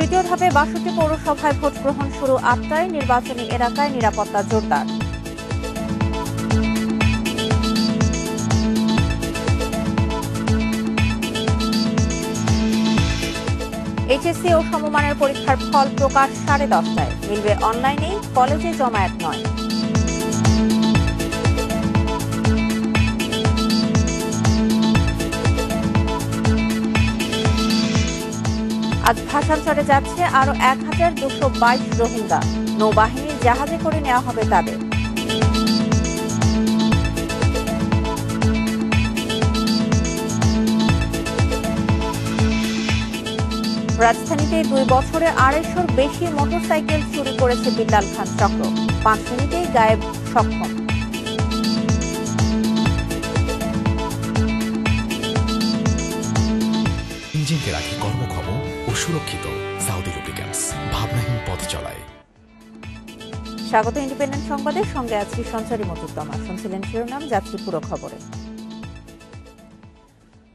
তৃতীয় ধাপে ৬২ পৌরসভায় ভোট গ্রহণ শুরু ৮টায়। নির্বাচনী এলাকায় নিরাপত্তা জোরদার। এইচএসসি ও সমমানের পরীক্ষার ফল প্রকাশ 10:30টায়। মিলবে অনলাইনেই, কলেজে জমায়েত নয়। আজ ভাসানচরে যাচ্ছে আরো ১,২২২ রোহিঙ্গা। নৌবাহিনীর জাহাজে করে নেওয়া হবে তাদের। রাজধানীতে ২ বছরে ২৫০'র বেশি মোটরসাইকেল চুরি করেছে বিল্লাল খান চক্র। ৫ মিনিটেই গায়েব সক্ষম। ইঞ্জিনকে রাখে কর্মক্ষম ও সুরক্ষিত। সাউদি লুব্রিক্যান্টস, ভাবনাহীন পথ চলায়। স্বাগত ইন্ডিপেন্ডেন্ট সংবাদের সঙ্গে আছি সঞ্চারী মতুদ্দমা। শুনছিলেন শিরোনাম, যাচ্ছি পুরো খবরে।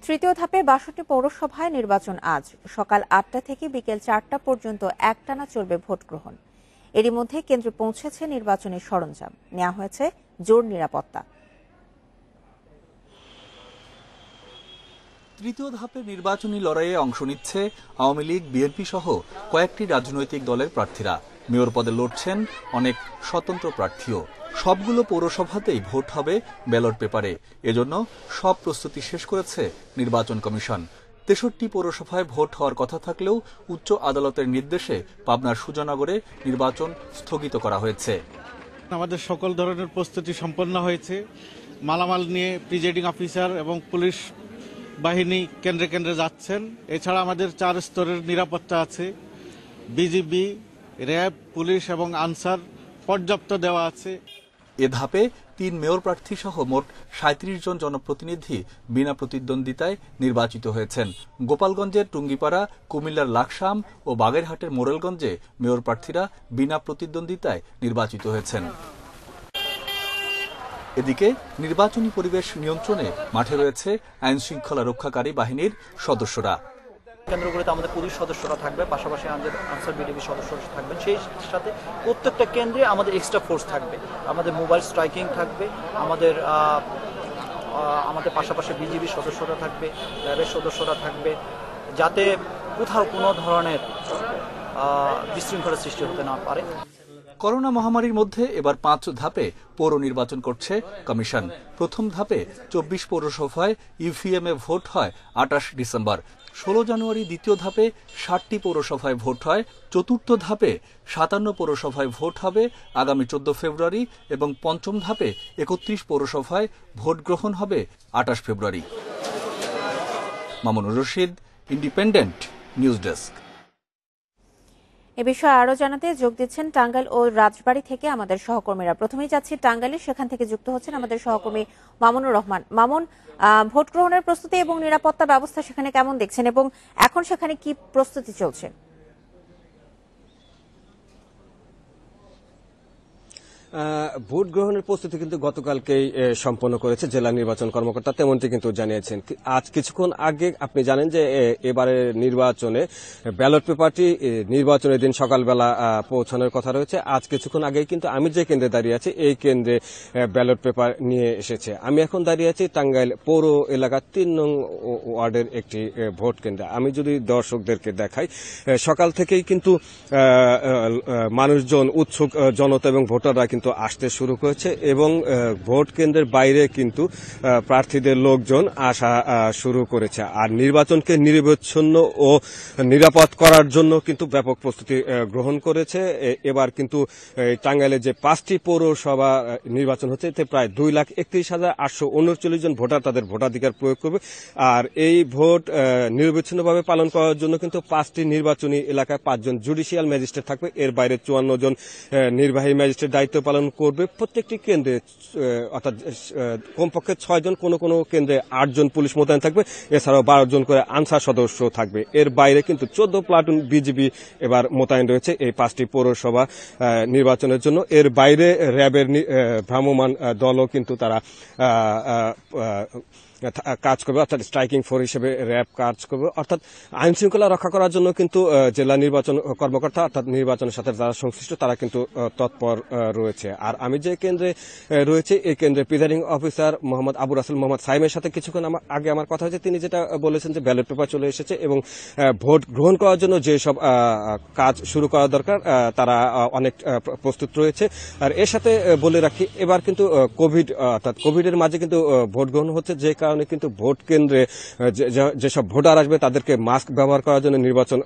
তৃতীয় ধাপে ৬২ পৌরসভায় নির্বাচন আজ সকাল ৮টা থেকে বিকেল ৪টা পর্যন্ত একটানা চলবে ভোট গ্রহণ। এরই মধ্যে কেন্দ্রে পৌঁছেছে নির্বাচনী সরঞ্জাম, নেওয়া হয়েছে জোর নিরাপত্তা। তৃতীয় ধাপে নির্বাচনী লড়াইয়ে অংশ নিচ্ছে আওয়ামী লীগ, বিএনপি সহ কয়েকটি রাজনৈতিক দলের প্রার্থীরা। মেয়র পদে লড়ছেন অনেক স্বতন্ত্র প্রার্থীও। সবগুলো পৌরসভাতেই ভোট হবে ব্যালট পেপারে। এজন্য সব প্রস্তুতি শেষ করেছে নির্বাচন কমিশন। ৬৩ পৌরসভায় ভোট হওয়ার কথা থাকলেও উচ্চ আদালতের নির্দেশে পাবনার সুজানগরে নির্বাচন স্থগিত করা হয়েছে। আমাদের সকল ধরনের প্রস্তুতি সম্পন্ন হয়েছে। মালামাল নিয়ে প্রিজাইডিং অফিসার এবং পুলিশ বাহিনী কেন্দ্রে কেন্দ্রে যাচ্ছেন। এছাড়া আমাদের ৪ স্তরের নিরাপত্তা আছে। বিজিবি, র্যাব, পুলিশ এবং আনসার পর্যাপ্ত দেওয়া আছে। এ ধাপে ৩ মেয়র প্রার্থী সহ মোট ৩৭ জন জনপ্রতিনিধি বিনা প্রতিদ্বন্দ্বিতায় নির্বাচিত হয়েছেন। গোপালগঞ্জের টুঙ্গিপাড়া, কুমিল্লার লাকসাম ও বাগেরহাটের মোরেলগঞ্জে মেয়র প্রার্থীরা বিনা প্রতিদ্বন্দ্বিতায় নির্বাচিত হয়েছেন। এদিকে নির্বাচনী পরিবেশ নিয়ন্ত্রণে মাঠে রয়েছে আইন শৃঙ্খলা রক্ষাকারী বাহিনীর সদস্যরা। কেন্দ্রগুলিতে আমাদের পুলিশ সদস্যরা থাকবে, পাশাপাশি আমাদের আনসার বিডিবি সদস্যরা থাকবেন। সেই সাথে প্রত্যেকটা কেন্দ্রে আমাদের এক্সট্রা ফোর্স থাকবে, আমাদের মোবাইল স্ট্রাইকিং থাকবে, আমাদের পাশাপাশি বিজিবি সদস্যরা থাকবে, র্যাবের সদস্যরা থাকবে, যাতে কোথাও কোনো ধরনের বিশৃঙ্খলা সৃষ্টি হতে না পারে। করোনা মহামারীর মধ্যে এবার ৫ ধাপে পৌর নির্বাচন করছে কমিশন। প্রথম ধাপে ২৪ পৌরসভায় ইভিএম এ ভোট হয় ২৮ ডিসেম্বর। ১৬ জানুয়ারি দ্বিতীয় ধাপে ৬০টি পৌরসভায় ভোট হয়। চতুর্থ ধাপে ৫৭ পৌরসভায় ভোট হবে আগামী ১৪ ফেব্রুয়ারি এবং পঞ্চম ধাপে ৩১ পৌরসভায় ভোট গ্রহণ হবে ২৮ ফেব্রুয়ারি। Mamunur Rashid, Independent News desk. এ বিষয়ে আরো জানাতে যোগ দিচ্ছেন টাঙ্গাইল ও রাজবাড়ী থেকে আমাদের সহকর্মীরা। প্রথমেই যাচ্ছি টাঙ্গাইলে, সেখান থেকে যুক্ত হচ্ছেন আমাদের সহকর্মী মামুনুর রহমান। মামুন, ভোট গ্রহণের প্রস্তুতি এবং নিরাপত্তা ব্যবস্থা সেখানে কেমন দেখছেন এবং এখন সেখানে কি প্রস্তুতি চলছে? ভোট গ্রহণের প্রস্তুতি কিন্তু গতকালকেই সম্পন্ন করেছে জেলা নির্বাচন কর্মকর্তা, তেমনটি কিন্তু জানিয়েছেন। আজ কিছুক্ষণ আগে আপনি জানেন যে এবারের নির্বাচনে ব্যালট পেপারটি নির্বাচনের দিন সকালবেলা পৌঁছানোর কথা রয়েছে। আজ কিছুক্ষণ আগেই কিন্তু আমি যে কেন্দ্রে দাঁড়িয়ে আছি এই কেন্দ্রে ব্যালট পেপার নিয়ে এসেছে। আমি এখন দাঁড়িয়ে আছি টাঙ্গাইল পৌর এলাকার ৩ নং ওয়ার্ডের একটি ভোট কেন্দ্রে। আমি যদি দর্শকদেরকে দেখাই, সকাল থেকেই কিন্তু মানুষজন, উৎসুক জনতা এবং ভোটাররা কিন্তু আসতে শুরু করেছে এবং ভোট কেন্দ্রের বাইরে কিন্তু প্রার্থীদের লোকজন আসা শুরু করেছে। আর নির্বাচনকে নিরবচ্ছিন্ন ও নিরাপদ করার জন্য কিন্তু ব্যাপক প্রস্তুতি গ্রহণ করেছে। এবার কিন্তু টাঙ্গাইলে যে 5টি পৌরসভা নির্বাচন হচ্ছে এতে প্রায় 2,31,839 জন ভোটার তাদের ভোটাধিকার প্রয়োগ করবে। আর এই ভোট নিরবচ্ছিন্নভাবে পালন করার জন্য কিন্তু 5টি নির্বাচনী এলাকায় 5 জন জুডিশিয়াল ম্যাজিস্ট্রেট থাকবে। এর বাইরে 54 জন নির্বাহী ম্যাজিস্ট্রেট দায়িত্ব পালন করবে। প্রত্যেকটি কেন্দ্রে অর্থাৎ কমপক্ষে 6 জন, কোনো কেন্দ্রে 8 জন পুলিশ মোতায়েন থাকবে। এছাড়াও 12 জন করে আনসার সদস্য থাকবে। এর বাইরে কিন্তু 14 প্লাটুন বিজিবি এবার মোতায়েন রয়েছে এই 5টি পৌরসভা নির্বাচনের জন্য। এর বাইরে র্যাবের ভ্রাম্যমাণ দলও কিন্তু তারা কাজ করবে, অর্থাৎ স্ট্রাইকিং ফোর্স হিসেবে র্যাব কাজ করবে, অর্থাৎ আইন শৃঙ্খলা রক্ষা করার জন্য কিন্তু জেলা নির্বাচন কর্মকর্তা অর্থাৎ নির্বাচনের সাথে যারা সংশ্লিষ্ট তারা কিন্তু তৎপর রয়েছে। আর আমি যে কেন্দ্রে রয়েছে এই কেন্দ্রের প্রিজাইডিং অফিসার মোহাম্মদ আবু রাসেল মোহাম্মদ সাইমের সাথে কিছুক্ষণ আগে আমার কথা হয়েছে। তিনি যেটা বলেছেন যে ব্যালট পেপার চলে এসেছে এবং ভোট গ্রহণ করার জন্য যেসব কাজ শুরু করা দরকার তারা অনেক প্রস্তুত রয়েছে। আর এর সাথে বলে রাখি এবার কিন্তু অর্থাৎ কোভিডের মাঝে কিন্তু ভোট গ্রহণ হচ্ছে, যে কারণে কিন্তু ভোট কেন্দ্রে যেসব ভোটার আসবে তাদেরকে মাস্ক ব্যবহার করার জন্য নির্বাচন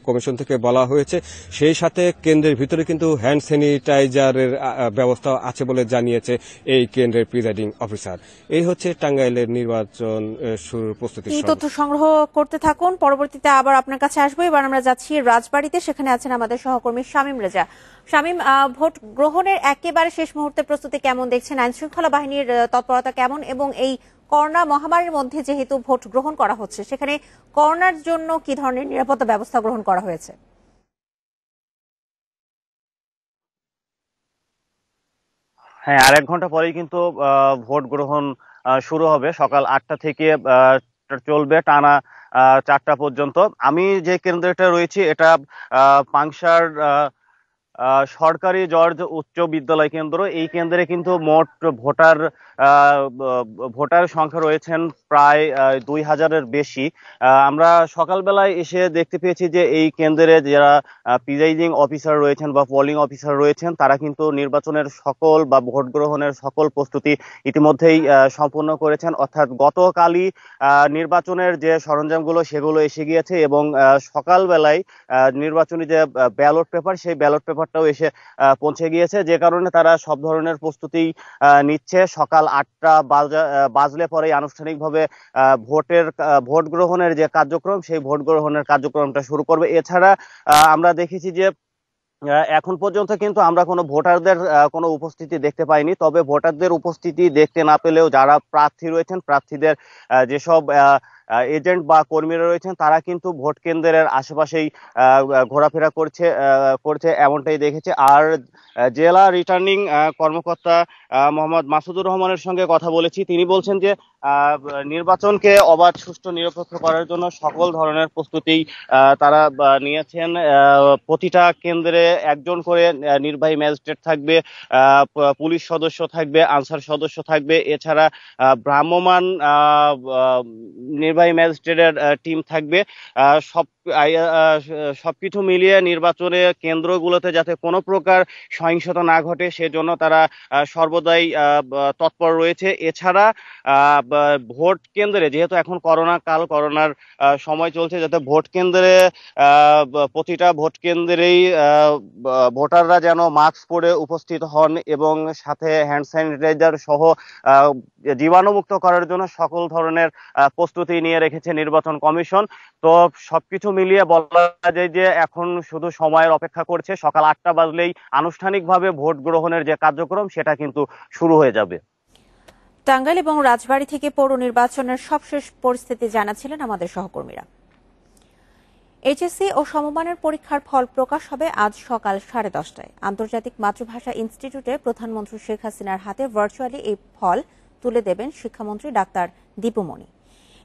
কমিশন থেকে বলা হয়েছে। সেই সাথে কেন্দ্রের ভিতরে কিন্তু হ্যান্ড স্যানিটাইজারের ব্যবস্থা আছে বলে জানিয়েছে এই কেন্দ্রের প্রিজাইডিং অফিসার। এই হচ্ছে টাঙ্গাইলের নির্বাচন শুরুর প্রস্তুতি। এই তথ্য সংগ্রহ করতে থাকুন, পরবর্তীতে আবার আপনার কাছে আসবো। এবার আমরা যাচ্ছি রাজবাড়ীতে, সেখানে আছেন আমাদের সহকর্মী শামীম রেজা। শামীম, ভোট গ্রহণের একেবারে শেষ মুহূর্তে প্রস্তুতি কেমন দেখছেন? আইন শৃঙ্খলা বাহিনীর তৎপরতা কেমন? এবং এই করোনা মহামারীর মধ্যে যেহেতু ভোট গ্রহণ করা হচ্ছে, সেখানে করোনার জন্য কি ধরনের নিরাপত্তা ব্যবস্থা গ্রহণ করা হয়েছে? হ্যাঁ, আর 1 ঘন্টা পরেই কিন্তু ভোট গ্রহণ শুরু হবে। সকাল 8টা থেকে চলবে টানা 4টা পর্যন্ত। আমি যে কেন্দ্রটা রয়েছি এটা পাংশার সরকারি জর্জ উচ্চ বিদ্যালয় কেন্দ্র। এই কেন্দ্রে কিন্তু মোট ভোটার সংখ্যা রয়েছেন প্রায় 2000-এর বেশি। আমরা সকালবেলায় এসে দেখতে পেয়েছি যে এই কেন্দ্রে যারা প্রিজাইডিং অফিসার রয়েছেন বা পোলিং অফিসার রয়েছেন তারা কিন্তু নির্বাচনের সকল বা ভোট গ্রহণের সকল প্রস্তুতি ইতিমধ্যেই সম্পূর্ণ করেছেন। অর্থাৎ গতকালই নির্বাচনের যে সরঞ্জামগুলো সেগুলো এসে গিয়েছে এবং সকালবেলায় নির্বাচনী যে ব্যালট পেপার সেই ব্যালট পেপারটাও এসে পৌঁছে গিয়েছে, যে কারণে তারা সব ধরনের প্রস্তুতি নিচ্ছে। সকাল 8টা বাজলে পরেই আনুষ্ঠানিকভাবে ভোট গ্রহণের যে কার্যক্রম সেই ভোট গ্রহণের কার্যক্রমটা শুরু করবে। এছাড়া আমরা দেখেছি যে এখন পর্যন্ত কিন্তু আমরা কোনো ভোটারদের কোনো উপস্থিতি দেখতে পাইনি। তবে ভোটারদের উপস্থিতি দেখতে না পেলেও যারা প্রার্থী রয়েছেন, প্রার্থীদের যেসব এজেন্ট বা কর্মীরা রয়েছেন তারা কিন্তু ভোট কেন্দ্রের আশেপাশেই ঘোরাফেরা করছে এমনটাই দেখেছে। আর জেলা রিটার্নিং কর্মকর্তা মোহাম্মদ মাসুদুর রহমানের সঙ্গে কথা বলেছি। তিনি বলছেন যে নির্বাচনকে অবাধ, সুষ্ঠু, নিরপেক্ষ করার জন্য সকল ধরনের প্রস্তুতি তারা নিয়েছেন। প্রতিটা কেন্দ্রে একজন করে নির্বাহী ম্যাজিস্ট্রেট থাকবে, পুলিশ সদস্য থাকবে, আনসার সদস্য থাকবে, এছাড়া ভ্রাম্যমাণ নির্বাহী ম্যাজিস্ট্রেটের টিম থাকবে। সবকিছু মিলিয়ে নির্বাচনে কেন্দ্রগুলোতে যাতে কোনো প্রকার সহিংসতা না ঘটে সেজন্য তারা সর্বদাই তৎপর রয়েছে। এছাড়া ভোট কেন্দ্রে যেহেতু এখন করোনার সময় চলছে, যাতে ভোট কেন্দ্রে প্রতিটা ভোট কেন্দ্রেই ভোটাররা যেন মাস্ক পরে উপস্থিত হন এবং সাথে হ্যান্ড স্যানিটাইজার সহ জীবাণুমুক্ত করার জন্য সকল ধরনের প্রস্তুতি নিয়ে রেখেছে নির্বাচন কমিশন। তো সবকিছু মিলিয়ে বলা যায় যে এখন শুধু সময়ের অপেক্ষা করছে। সকাল 8টা বাজলেই আনুষ্ঠানিকভাবে ভোট গ্রহণের যে কার্যক্রম সেটা কিন্তু শুরু হয়ে যাবে। টাঙ্গাইল এবং রাজবাড়ী থেকে পৌর নির্বাচনের সবশেষ পরিস্থিতি জানাচ্ছিলেন আমাদের সহকর্মীরা। এইচএসসি ও সমমানের পরীক্ষার ফল প্রকাশ হবে আজ সকাল 10:30টায়। আন্তর্জাতিক মাতৃভাষা ইনস্টিটিউটে প্রধানমন্ত্রী শেখ হাসিনার হাতে ভার্চুয়ালি এই ফল তুলে দেবেন শিক্ষামন্ত্রী ডাক্তার দীপু মনি।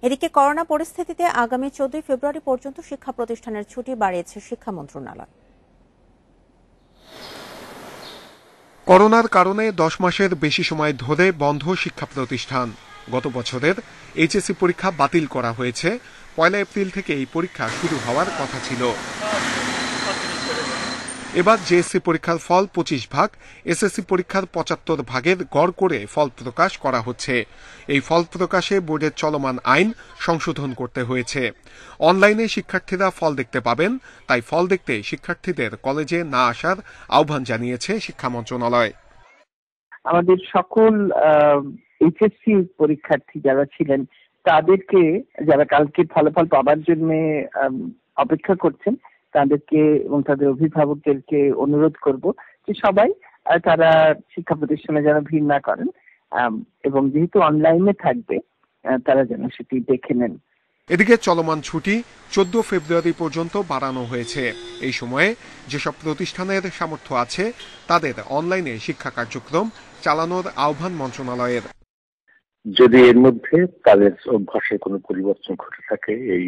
এদিকে করোনা পরিস্থিতিতে আগামী 14 ফেব্রুয়ারি পর্যন্ত শিক্ষা প্রতিষ্ঠানের ছুটি বাড়িয়েছে শিক্ষা মন্ত্রণালয়। করোনার কারণে 10 মাসের বেশি সময় ধরে বন্ধ শিক্ষা প্রতিষ্ঠান। গত বছরের এইচএসসি পরীক্ষা বাতিল করা হয়েছে। 1 এপ্রিল থেকে এই পরীক্ষা শুরু হওয়ার কথা ছিল। এবার জেএসসি পরীক্ষার ফল 25 ভাগ, এসএসসি পরীক্ষার 75 ভাগের গড় করে ফল প্রকাশ করা হচ্ছে। এই ফল প্রকাশে বোর্ডের চলমান আইন সংশোধন করতে হয়েছে। অনলাইনে শিক্ষার্থীরা ফল দেখতে পাবেন, তাই ফল দেখতে শিক্ষার্থীদের কলেজে না আসার আহ্বান জানিয়েছে শিক্ষা মন্ত্রণালয়। আমাদের সকল এইচএসসি পরীক্ষার্থী যারা ছিলেন তাদেরকে, যারা কালকে ফলাফল পাবার জন্য অপেক্ষা করছেন, তাদেরকে এবং তাদের অভিভাবকদেরকে অনুরোধ করব যে সবাই তারা শিক্ষা প্রতিষ্ঠানে যেন ভিড় না করেন এবং যেহেতু অনলাইনে থাকবে তারা যেন সেটি দেখে নেন। এদিকে চলমান ছুটি 14 ফেব্রুয়ারি পর্যন্ত বাড়ানো হয়েছে। এই সময়ে যেসব প্রতিষ্ঠানের সামর্থ্য আছে তাদের অনলাইনে শিক্ষা কার্যক্রম চালানোর আহ্বান মন্ত্রণালয়ের। যদি এর মধ্যে তাদের অভ্যাসে কোনো পরিবর্তন ঘটে থাকে এই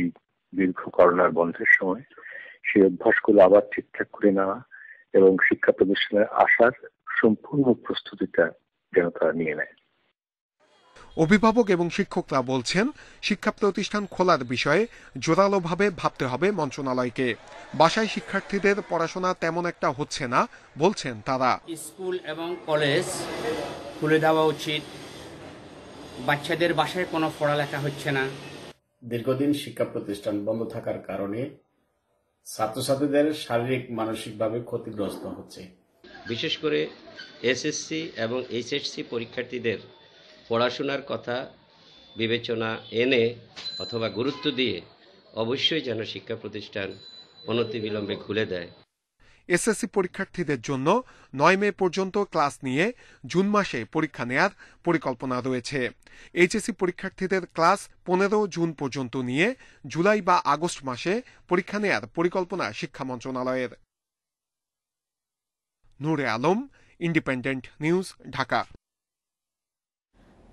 দীর্ঘ করোনার বন্ধের সময়, সেই অভ্যাসগুলো আবার ঠিকঠাক করে নেওয়া এবং শিক্ষা প্রতিষ্ঠানে আসার সম্পূর্ণ প্রস্তুতিটা যেন তারা নিয়ে নেয়। অভিভাবক এবং শিক্ষকরা বলছেন, শিক্ষা প্রতিষ্ঠান খোলার বিষয়ে জোরালোভাবে ভাবতে হবে মন্ত্রণালয়কে। বাসায় শিক্ষার্থীদের পড়াশোনা তেমন একটা হচ্ছে না বলছেন তারা। স্কুল এবং কলেজ খুলে দেওয়া উচিত, বাচ্চাদের বাসায় কোনো পড়ালেখা হচ্ছে না। দীর্ঘদিন শিক্ষা প্রতিষ্ঠান বন্ধ থাকার কারণে ছাত্রছাত্রীদের শারীরিক মানসিকভাবে ক্ষতিগ্রস্ত হচ্ছে। বিশেষ করে এসএসসি এবং এইচএসসি পরীক্ষার্থীদের পড়াশোনার কথা বিবেচনা এনে অথবা গুরুত্ব দিয়ে অবশ্যই যেন শিক্ষা প্রতিষ্ঠান অনতিবিলম্বে খুলে দেয়। এসএসসি পরীক্ষার্থীদের জন্য 9 মে পর্যন্ত ক্লাস নিয়ে জুন মাসে পরীক্ষা নেয়ার পরিকল্পনা রয়েছে। এইচএসসি পরীক্ষার্থীদের ক্লাস 15 জুন পর্যন্ত নিয়ে জুলাই বা আগস্ট মাসে পরীক্ষা নেয়ার পরিকল্পনা শিক্ষা মন্ত্রণালয়ের। নূরে আলম, ইন্ডিপেন্ডেন্ট নিউজ, ঢাকা।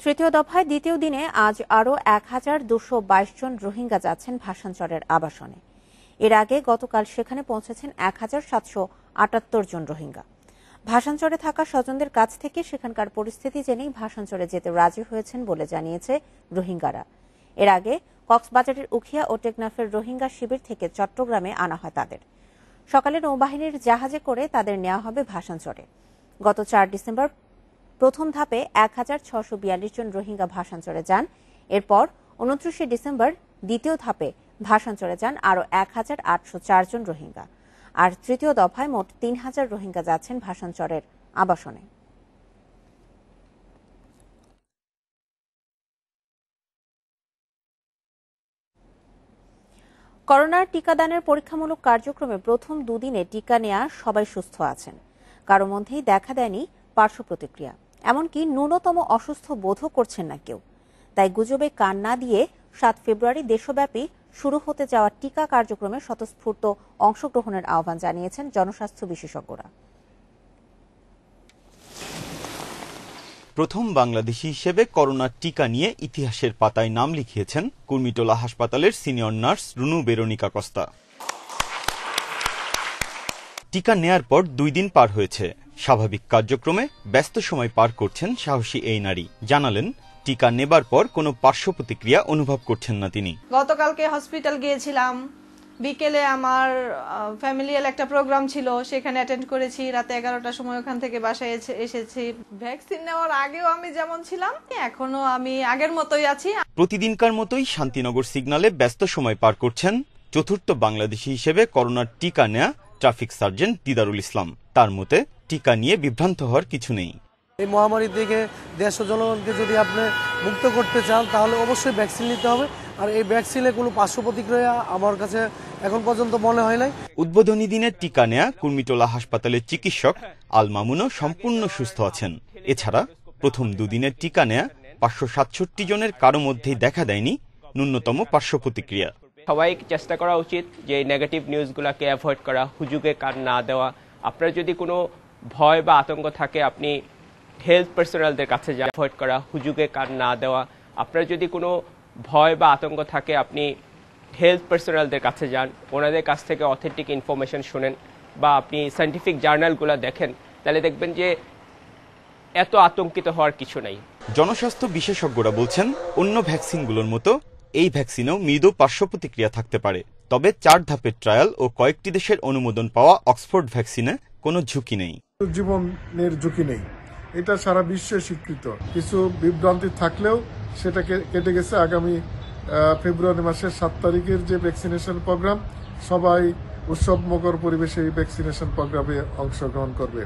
তৃতীয় দফায় দ্বিতীয় দিনে আজ আরও 1222 জন রোহিঙ্গা যাচ্ছেন ভাসানচরের আবাসনে। এর আগে গতকাল সেখানে পৌঁছেছেন 1778 জন রোহিঙ্গা। ভাসানচরে থাকা স্বজনদের কাছ থেকে সেখানকার পরিস্থিতি জেনেই ভাসানচরে যেতে রাজি হয়েছেন বলে জানিয়েছে রোহিঙ্গারা। এর আগে কক্সবাজারের উখিয়া ও টেকনাফের রোহিঙ্গা শিবির থেকে চট্টগ্রামে আনা হয় তাদের। সকালে নৌবাহিনীর জাহাজে করে তাদের নেওয়া হবে ভাসানচরে। গত 4 ডিসেম্বর প্রথম ধাপে 1642 জন রোহিঙ্গা ভাসানচরে যান। এরপর 29 ডিসেম্বর দ্বিতীয় ধাপে ভাসানচরে যান আরও 1804 জন রোহিঙ্গা। আর তৃতীয় দফায় মোট 3000 রোহিঙ্গা যাচ্ছেন ভাসানচরের আবাসনে। করোনার টিকাদানের পরীক্ষামূলক কার্যক্রমে প্রথম দুদিনে টিকা নেওয়া সবাই সুস্থ আছেন। কারো মধ্যেই দেখা দেয়নি পার্শ্ব প্রতিক্রিয়া, এমনকি ন্যূনতম অসুস্থ বোধও করছেন না কেউ। তাই গুজবে কান না দিয়ে 7 ফেব্রুয়ারি দেশব্যাপী শুরু হতে যাওয়া টিকা কার্যক্রমে স্বতঃস্ফূর্ত অংশগ্রহণের আহ্বান জানিয়েছেন জনস্বাস্থ্য বিশেষজ্ঞরা। প্রথম বাংলাদেশি হিসেবে করোনার টিকা নিয়ে ইতিহাসের পাতায় নাম লিখিয়েছেন কুর্মিটোলা হাসপাতালের সিনিয়র নার্স রুনু বেরোনিকা কস্তা। টিকা নেয়ার পর 2 দিন পার হয়েছে। স্বাভাবিক কার্যক্রমে ব্যস্ত সময় পার করছেন সাহসী এই নারী। জানালেন, টিকা নেবার পর কোনো পার্শ্ব প্রতিক্রিয়া অনুভব করছেন না তিনি। গতকালকে হসপিটাল গিয়েছিলাম, বিকেলে আমার ফ্যামিলিয়াল একটা প্রোগ্রাম ছিল, সেখানে অ্যাটেন্ড করেছি। রাতে 11টার সময় ওখান থেকে বাসায় এসেছি। ভ্যাকসিন নেওয়ার আগেও আমি যেমন ছিলাম এখনো আমি আগের মতোই আছি। প্রতিদিনকার মতোই শান্তিনগর সিগন্যালে ব্যস্ত সময় পার করছেন চতুর্থ বাংলাদেশি হিসেবে করোনার টিকা নেয়া ট্রাফিক সার্জেন্ট দিদারুল ইসলাম। তার মতে, টিকা নিয়ে বিভ্রান্ত হওয়ার কিছু নেই। এই মহামারী থেকে দেশ ও জনগণকে যদি আপনি মুক্ত করতে চান তাহলে অবশ্যই ভ্যাকসিন নিতে হবে। আর এই ভ্যাকসিনে কোনো পার্শ্ব প্রতিক্রিয়া আমার কাছে এখন পর্যন্ত মনে হয় নাই। উদ্বোধনী দিনের টিকা নেয়া কুর্মিটোলা হাসপাতালের চিকিৎসক আল মামুনও সম্পূর্ণ সুস্থ আছেন। এছাড়া প্রথম 2 দিনের টিকা নেয়া 567 জনের কারো মধ্যেই দেখা দেয়নি ন্যূনতম পার্শ্ব প্রতিক্রিয়া। সবাই চেষ্টা করা উচিত যে নেগেটিভ নিউজগুলোকে অ্যাভয়েড করা, হুজুগে কান না দেওয়া। আপনার যদি কোনো ভয় বা আতঙ্ক থাকে আপনি হেলথ পার্সোনালদের কাছে যান। অ্যাভয়েড করা, হুজুগে কান না দেওয়া। আপনার যদি কোনো ভয় বা আতঙ্ক থাকে আপনি হেলথ পার্সোনালদের কাছে যান, ওনাদের কাছ থেকে অথেন্টিক ইনফরমেশন শুনেন বা আপনি সায়েন্টিফিক জার্নালগুলো দেখেন, তাহলে দেখবেন যে এত আতঙ্কিত হওয়ার কিছু নেই। জনস্বাস্থ্য বিশেষজ্ঞরা বলছেন, অন্য ভ্যাকসিনগুলোর মতো এই ভ্যাকসিনেও মৃদু পার্শ্ব প্রতিক্রিয়া থাকতে পারে। তবে 4 ধাপের ট্রায়াল ও কয়েকটি দেশের অনুমোদন পাওয়া অক্সফোর্ড ভ্যাকসিনে কোনো ঝুঁকি নেই। জীবনের ঝুঁকি নেই, এটা সারা বিশ্বে স্বীকৃত। কিছু বিভ্রান্তি থাকলেও সেটা কেটে গেছে। আগামী ফেব্রুয়ারি মাসের 7 তারিখের যে ভ্যাকসিনেশন প্রোগ্রাম, সবাই উৎসবমুখর পরিবেশে এই ভ্যাকসিনেশন প্রোগ্রামে অংশগ্রহণ করবে।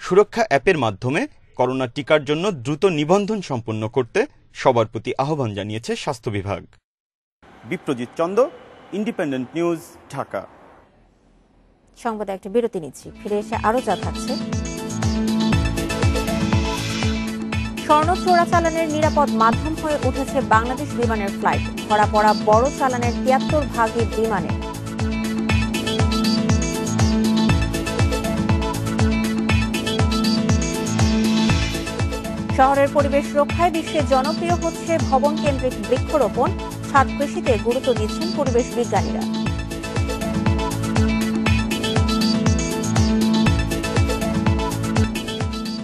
সুরক্ষা অ্যাপের মাধ্যমে করোনা টিকার জন্য দ্রুত নিবন্ধন সম্পন্ন করতে সবার প্রতি আহ্বান জানিয়েছে স্বাস্থ্য বিভাগ। বিপ্রজিৎ চন্দ্র, ইন্ডিপেন্ডেন্ট নিউজ, ঢাকা। সংবাদে একটা বিরতি নিচ্ছি, ফিরে এসে আরো যা থাকছে। স্বর্ণ চোরাচালানের নিরাপদ মাধ্যম হয়ে উঠেছে বাংলাদেশ বিমানের ফ্লাইট। ধরা পড়া বড় চালানের 73 ভাগের বিমানে শহরের পরিবেশ রক্ষায় বিশ্বে জনপ্রিয় হচ্ছে ভবন কেন্দ্রিক বৃক্ষরোপণ। ছাদ কৃষিতে গুরুত্ব দিচ্ছেন পরিবেশ বিজ্ঞানীরা।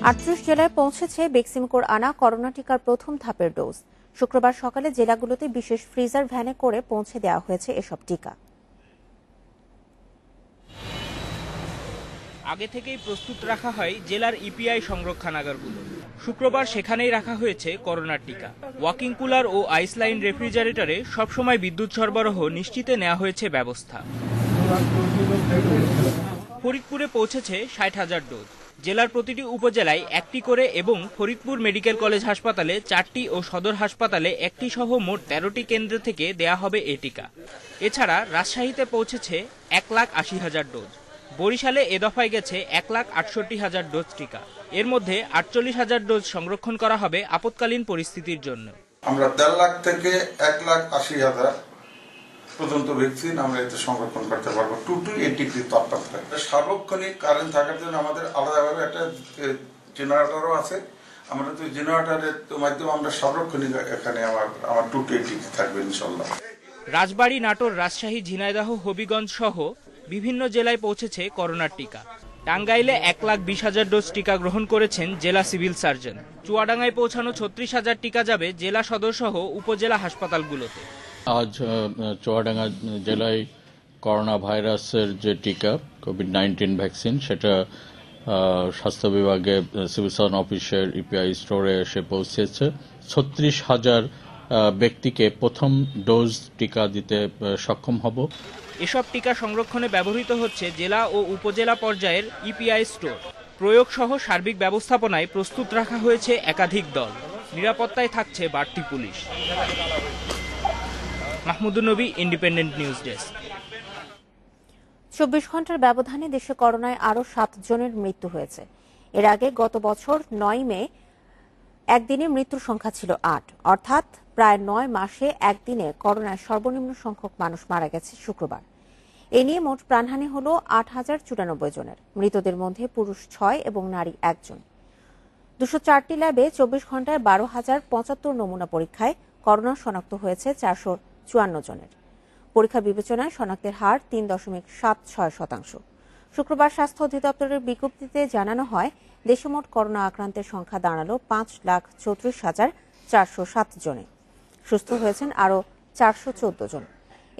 আটত্রিশ জেলায় পৌঁছেছে বেক্সিমকোর আনা করোনা টিকার প্রথম ধাপের ডোজ। শুক্রবার সকালে জেলাগুলোতে বিশেষ ফ্রিজার ভ্যানে করে পৌঁছে দেওয়া হয়েছে এসব টিকা। আগে থেকেই প্রস্তুত রাখা হয় জেলার ইপিআই সংরক্ষণাগারগুলো। শুক্রবার সেখানেই রাখা হয়েছে করোনার টিকা। ওয়াকিং কুলার ও আইসলাইন রেফ্রিজারেটরে সবসময় বিদ্যুৎ সরবরাহ নিশ্চিতে নেওয়া হয়েছে ব্যবস্থা। ফরিদপুরে পৌঁছেছে 60,000 ডোজ। জেলার প্রতিটি উপজেলায় একটি করে এবং ফরিদপুর মেডিকেল কলেজ হাসপাতালে 4টি ও সদর হাসপাতালে 1টি সহ মোট 13টি কেন্দ্র থেকে দেয়া হবে এ টিকা। এছাড়া রাজশাহীতে পৌঁছেছে 1,80,000 ডোজ। বরিশালে এ দফায় গেছে 1,68,000 ডোজ টিকা। এর মধ্যে 48,000 ডোজ সংরক্ষণ করা হবে আপৎকালীন পরিস্থিতির জন্য। আমরা 1.5 লাখ থেকে 1,80,000 পর্যন্ত ভ্যাকসিন আমরা এতে সংরক্ষণ করতে পারবো 2 to 8 ডিগ্রি তাপমাত্রায়। সার্বক্ষণিক কারেন্ট থাকার জন্য আমাদের আলাদাভাবে একটা জেনারেটরও আছে। আমরা তো জেনারেটরের মাধ্যমে আমরা সার্বক্ষণিক এখানে আমার 2 to 8 ডিগ্রি থাকবে ইনশাল্লাহ। রাজবাড়ী, নাটোর, রাজশাহী, ঝিনাইদহ, হবিগঞ্জ সহ বিভিন্ন জেলায় পৌঁছেছে করোনার টিকা। টাঙ্গাইলে 1,20,000 ডোজ টিকা গ্রহণ করেছেন জেলা সিভিল সার্জন। চুয়াডাঙ্গায় পৌঁছানো 36,000 টিকা যাবে জেলা সদর সহ উপজেলা হাসপাতালগুলোতে। আজ চুয়াডাঙ্গা জেলায় করোনা ভাইরাসের যে টিকা কোভিড-19 ভ্যাকসিন সেটা স্বাস্থ্য বিভাগে সিভিল সার্জন অফিসের ইপিআই স্টোরে এসে পৌঁছেছে। 36,000 ব্যক্তিকে প্রথম ডোজ টিকা দিতে সক্ষম হব। এসব টিকা সংরক্ষণে ব্যবহৃত হচ্ছে জেলা ও উপজেলা পর্যায়ের ইপিআই স্টোর। প্রয়োগ সহ সার্বিক ব্যবস্থাপনায় প্রস্তুত রাখা হয়েছে একাধিক দল। নিরাপত্তায় থাকছে বাড়তি পুলিশ। মাহমুদুর নবী, ইন্ডিপেন্ডেন্ট নিউজ ডেস্ক। 24 ঘন্টার ব্যবধানে দেশে করোনায় আরও 7 জনের মৃত্যু হয়েছে। এর আগে গত বছর 9 মে একদিনে মৃত্যুর সংখ্যা ছিল 8, অর্থাৎ প্রায় 9 মাসে একদিনে করোনায় সর্বনিম্ন সংখ্যক মানুষ মারা গেছে শুক্রবার। এ নিয়ে মোট প্রাণহানি হল 8,094 জনের। মৃতদের মধ্যে পুরুষ 6 এবং নারী 1 জন। 204টি ল্যাবে 24 ঘন্টায় 12,075 নমুনা পরীক্ষায় করোনা শনাক্ত হয়েছে 454 জনের। পরীক্ষা বিবেচনায় শনাক্তের হার 3.76%। শুক্রবার স্বাস্থ্য অধিদপ্তরের বিজ্ঞপ্তিতে জানানো হয়, দেশে মোট করোনা আক্রান্তের সংখ্যা দাঁড়ালো 5,34,407 জনে। সুস্থ হয়েছেন আরও 414 জন।